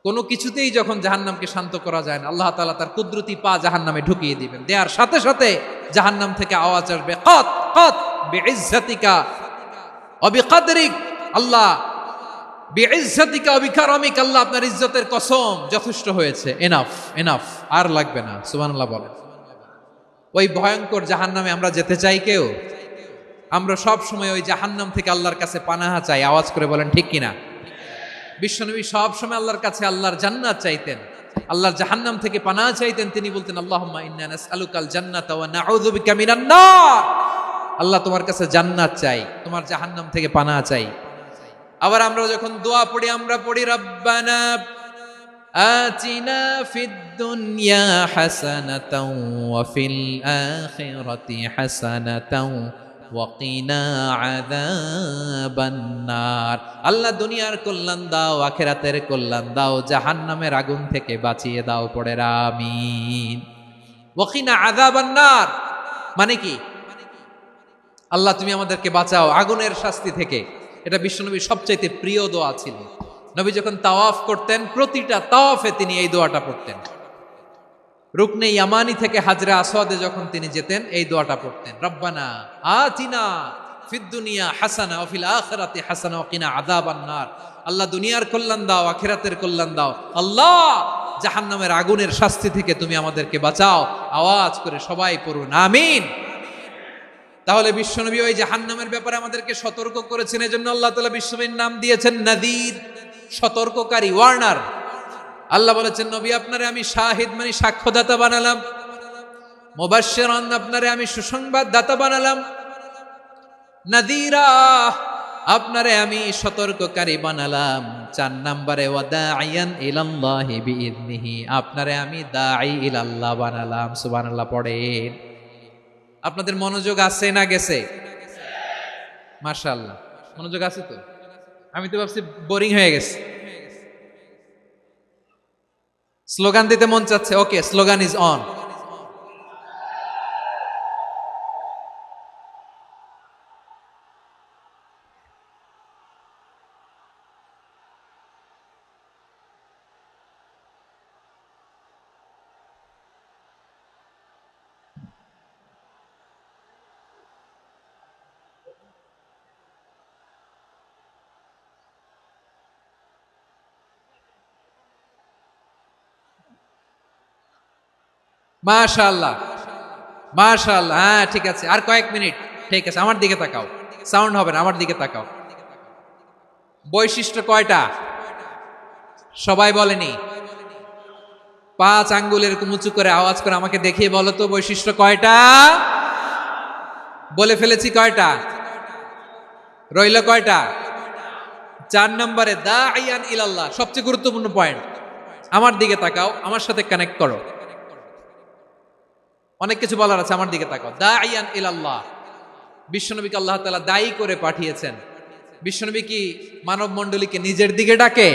কোনো কিছুতেই যখন জাহান্নামকে শান্ত করা যায় না, আল্লাহ তাআলা তার কুদরতি পা জাহান্নামে ঢুকিয়ে দিবেন। দেওয়ার সাথে সাথে জাহান্নাম থেকে আওয়াজ আসবে, কত কত বিইজ্জাতিকা ওয়া বিকদরিক, আল্লাহ বিইজ্জাতিকা ওয়া বিকারামিক, আল্লাহ আপনার ইজ্জতের কসম, যথেষ্ট হয়েছে, এনাফ এনাফ, আর লাগবে না। সুবহানাল্লাহ বলেন। ওই ভয়ঙ্কর জাহান্নামে আমরা যেতে চাই কেউ? আমরা সব সময় ওই জাহান্নাম থেকে আল্লাহর কাছে পানাহা চাই। আওয়াজ করে বলেন ঠিক কিনা? বিশ্বনবী সব সময় আল্লাহর কাছে আল্লাহর জান্নাত চাইতেন, আল্লাহর জাহান্নাম থেকে পানাহা চাইতেন। তিনি বলতেন, আল্লাহুম্মা ইন্না নাসআলুকাল জান্নাতা ওয়া নাউযু বিকা মিনান নার। আল্লাহ তোমার কাছে জান্নাত চাই, তোমার জাহান্নাম থেকে পানাহা চাই। আবার আমরা যখন দোয়া পড়ি, আমরা পড়ি রব্বানা আতিনা ফিদ দুনিয়া হাসানাতাও ওয়া ফিল আখিরাতি হাসানাতাও ওয়া কিনা আযাবান নার। আল্লাহ দুনিয়ার কল্যাণ দাও, আখিরাতের কল্যাণ দাও, জাহান্নামের আগুন থেকে বাঁচিয়ে দাও, পড়ে আমিন। ওয়া কিনা আযাবান নার মানে কি? আল্লাহ তুমি আমাদেরকে বাঁচাও আগুনের শাস্তি থেকে। এটা বিশ্বনবীর সবচাইতে প্রিয় দোয়া ছিল। নবী যখন তাওয়াফ করতেন, প্রতিটা তাওয়াফে তিনি এই দোয়াটা পড়তেন। রুকনে ইয়ামানি থেকে হাজরে আসওয়াদে যখন তিনি যেতেন, এই দোয়াটা পড়তেন, রব্বানা আতিনা ফিদ দুনিয়া হাসানা ওয়া ফিল আখিরাতি হাসানা ওয়া কিনা আযাবান নার। আল্লাহ দুনিয়ার কল্যাণ দাও, আখিরাতের কল্যাণ দাও। আল্লাহ জাহান্নামের আগুনের শাস্তি থেকে তুমি আমাদেরকে বাঁচাও। আওয়াজ করে সবাই পড়ুন আমিন। তাহলে বিশ্বনবী ওই জাহান্নামের ব্যাপারে আমাদেরকে সতর্ক করেছেন। এজন্য আল্লাহ তাআলা বিশ্বনবীর নাম দিয়েছেন নাযীর, সতর্ককারী, ওয়ার্নার। আল্লাহ বলেছেন, নবী আপনারে আমি শাহিদ মানে সাক্ষ্যদাতা বানালাম, মুবাশশিরান আপনারে আমি সুসংবাদ দাতা বানালাম, নাযীরা আপনারে আমি সতর্ককারী বানালাম। 4 নম্বরে ওয়া দাঈয়ান ইলাল্লাহি বিইذনিহি, আপনারে আমি দাঈ ইলাল্লাহ বানালাম। সুবহানাল্লাহ পড়েন। আপনাদের মনোযোগ আছে না গেছে? মাশাআল্লাহ মনোযোগ আছে তো। আমি তো ভাবছি বোরিং হয়ে গেছে। স্লোগান দিতে মন চাচ্ছে, ওকে, স্লোগান ইজ অন। মাশাআল্লাহ, মাশাআল্লাহ, হ্যাঁ ঠিক আছে, আর কয়েক মিনিট। ঠিক আছে, আমার দিকে তাকাও, সাউন্ড হবে না, আমার দিকে তাকাও। বৈশিষ্ট্য কয়টা সবাই বলেনি? 5 আঙ্গুল এরকম উঁচু করে আওয়াজ করে আমাকে দেখিয়ে বলো তো বৈশিষ্ট্য কয়টা? বলে ফেলেছি কয়টা? রইল কয়টা? 4 নম্বরে দাঈয়ান ইলাল্লাহ, সবচেয়ে গুরুত্বপূর্ণ পয়েন্ট। আমার দিকে তাকাও, আমার সাথে কানেক্ট করো। অনেক কিছু বলার আছে, আমার দিকে তাকাও। দাঈয়ান ইলাল্লাহ, বিশ্বনবীকে আল্লাহ তাআলা দায়ী করে পাঠিয়েছেন। বিশ্বনবী কি মানব মণ্ডলীকে নিজের দিকে ডাকে?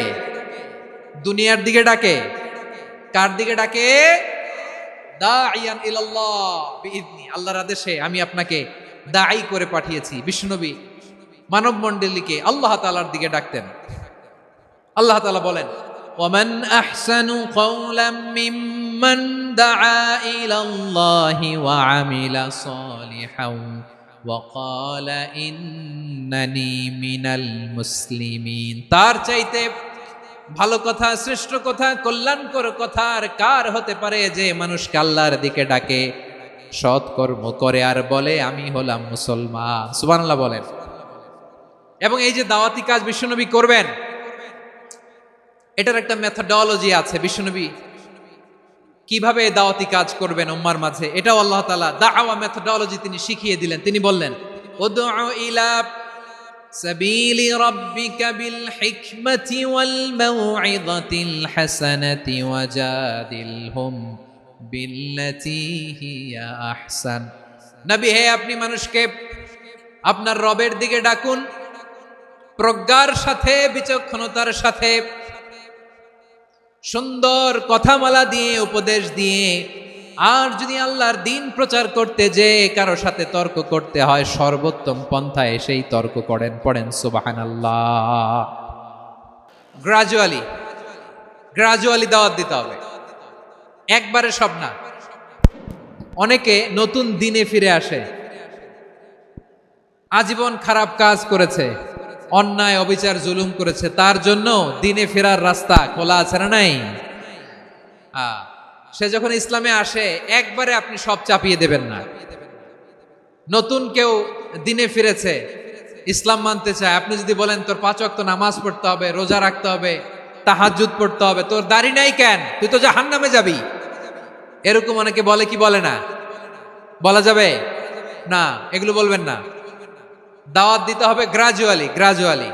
দুনিয়ার দিকে ডাকে? কার দিকে ডাকে? দাঈয়ান ইলাল্লাহ বিইذনি, আল্লাহর আদেশে আমি আপনাকে দায়ী করে পাঠিয়েছি। বিশ্বনবী মানব মণ্ডলীকে আল্লাহ তাআলার দিকে ডাকতেন। আল্লাহ তাআলা বলেন, ওয়ামান আহসানু কওলাম মিম্মান দাআ ইলাল্লাহি ওয়া আমিলা সালিহান ওয়া ক্বালা ইন্নানি মিনাল মুসলিমিন। তার চাইতে ভালো কথা, শ্রেষ্ঠ কথা, কল্যাণকর কথা আর কার হতে পারে যে মানুষকে আল্লাহর দিকে ডাকে, সৎকর্ম করে আর বলে আমি হলাম মুসলমান। সুবহানাল্লাহ বলেন। এবং এই যে দাওয়াতি কাজ বিশ্বনবী করবেন, এটার একটা মেথডোলজি আছে। বিশ্বনবী কিভাবে দাওয়াতি কাজ করবেন উম্মার মাঝে, এটাও আল্লাহ তাআলা দাওয়া মেথডোলজি তিনি শিখিয়ে দিলেন। তিনি বললেন, উদউ ইলা সাবিলি রাব্বিকা বিল হিকমাতি ওয়াল মাউইযাতিল হাসানাতি ওয়াজাদিলহুম বিল্লাতী হিয়া আহসান। নবী হে, আপনি মানুষকে আপনার রবের দিকে ডাকুন প্রজ্ঞার সাথে, বিচক্ষণতার সাথে, সুন্দর কথামালা দিয়ে, উপদেশ দিয়ে। আর যদি আল্লাহর দিন প্রচার করতে যে কারো সাথে তর্ক করতে হয়, সর্বোত্তম পন্থায় সেই তর্ক করেন। পড়েন সুবহানাল্লাহ। গ্রাজুয়ালি গ্রাজুয়ালি দাওয়াত দিতে হবে, একবারে সব না। অনেকে নতুন দিনে ফিরে আসে, আজীবন খারাপ কাজ করেছে, অন্যায় অবিচার জুলুম করেছে, তার জন্য দিনে ফেরার রাস্তা খোলা আছে না নাই? সে যখন ইসলামে আসে একবারে আপনি সব চাপিয়ে দেবেন না। নতুন কেউ দিনে ফিরেছে, ইসলাম মানতে চায়, আপনি যদি বলেন তোর 5 ওয়াক্ত নামাজ পড়তে হবে, রোজা রাখতে হবে, তাহাজ্জুদ পড়তে হবে, তোর দাড়ি নাই কেন, তুই তো জাহান্নামে যাবি, এরকম অনেকে বলে কি বলে না? বলা যাবে না, এগুলো বলবেন না। দাওয়াত দিতে হবে গ্রাজুয়ালি,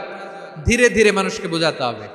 ধীরে ধীরে মানুষকে বোঝাতে হবে।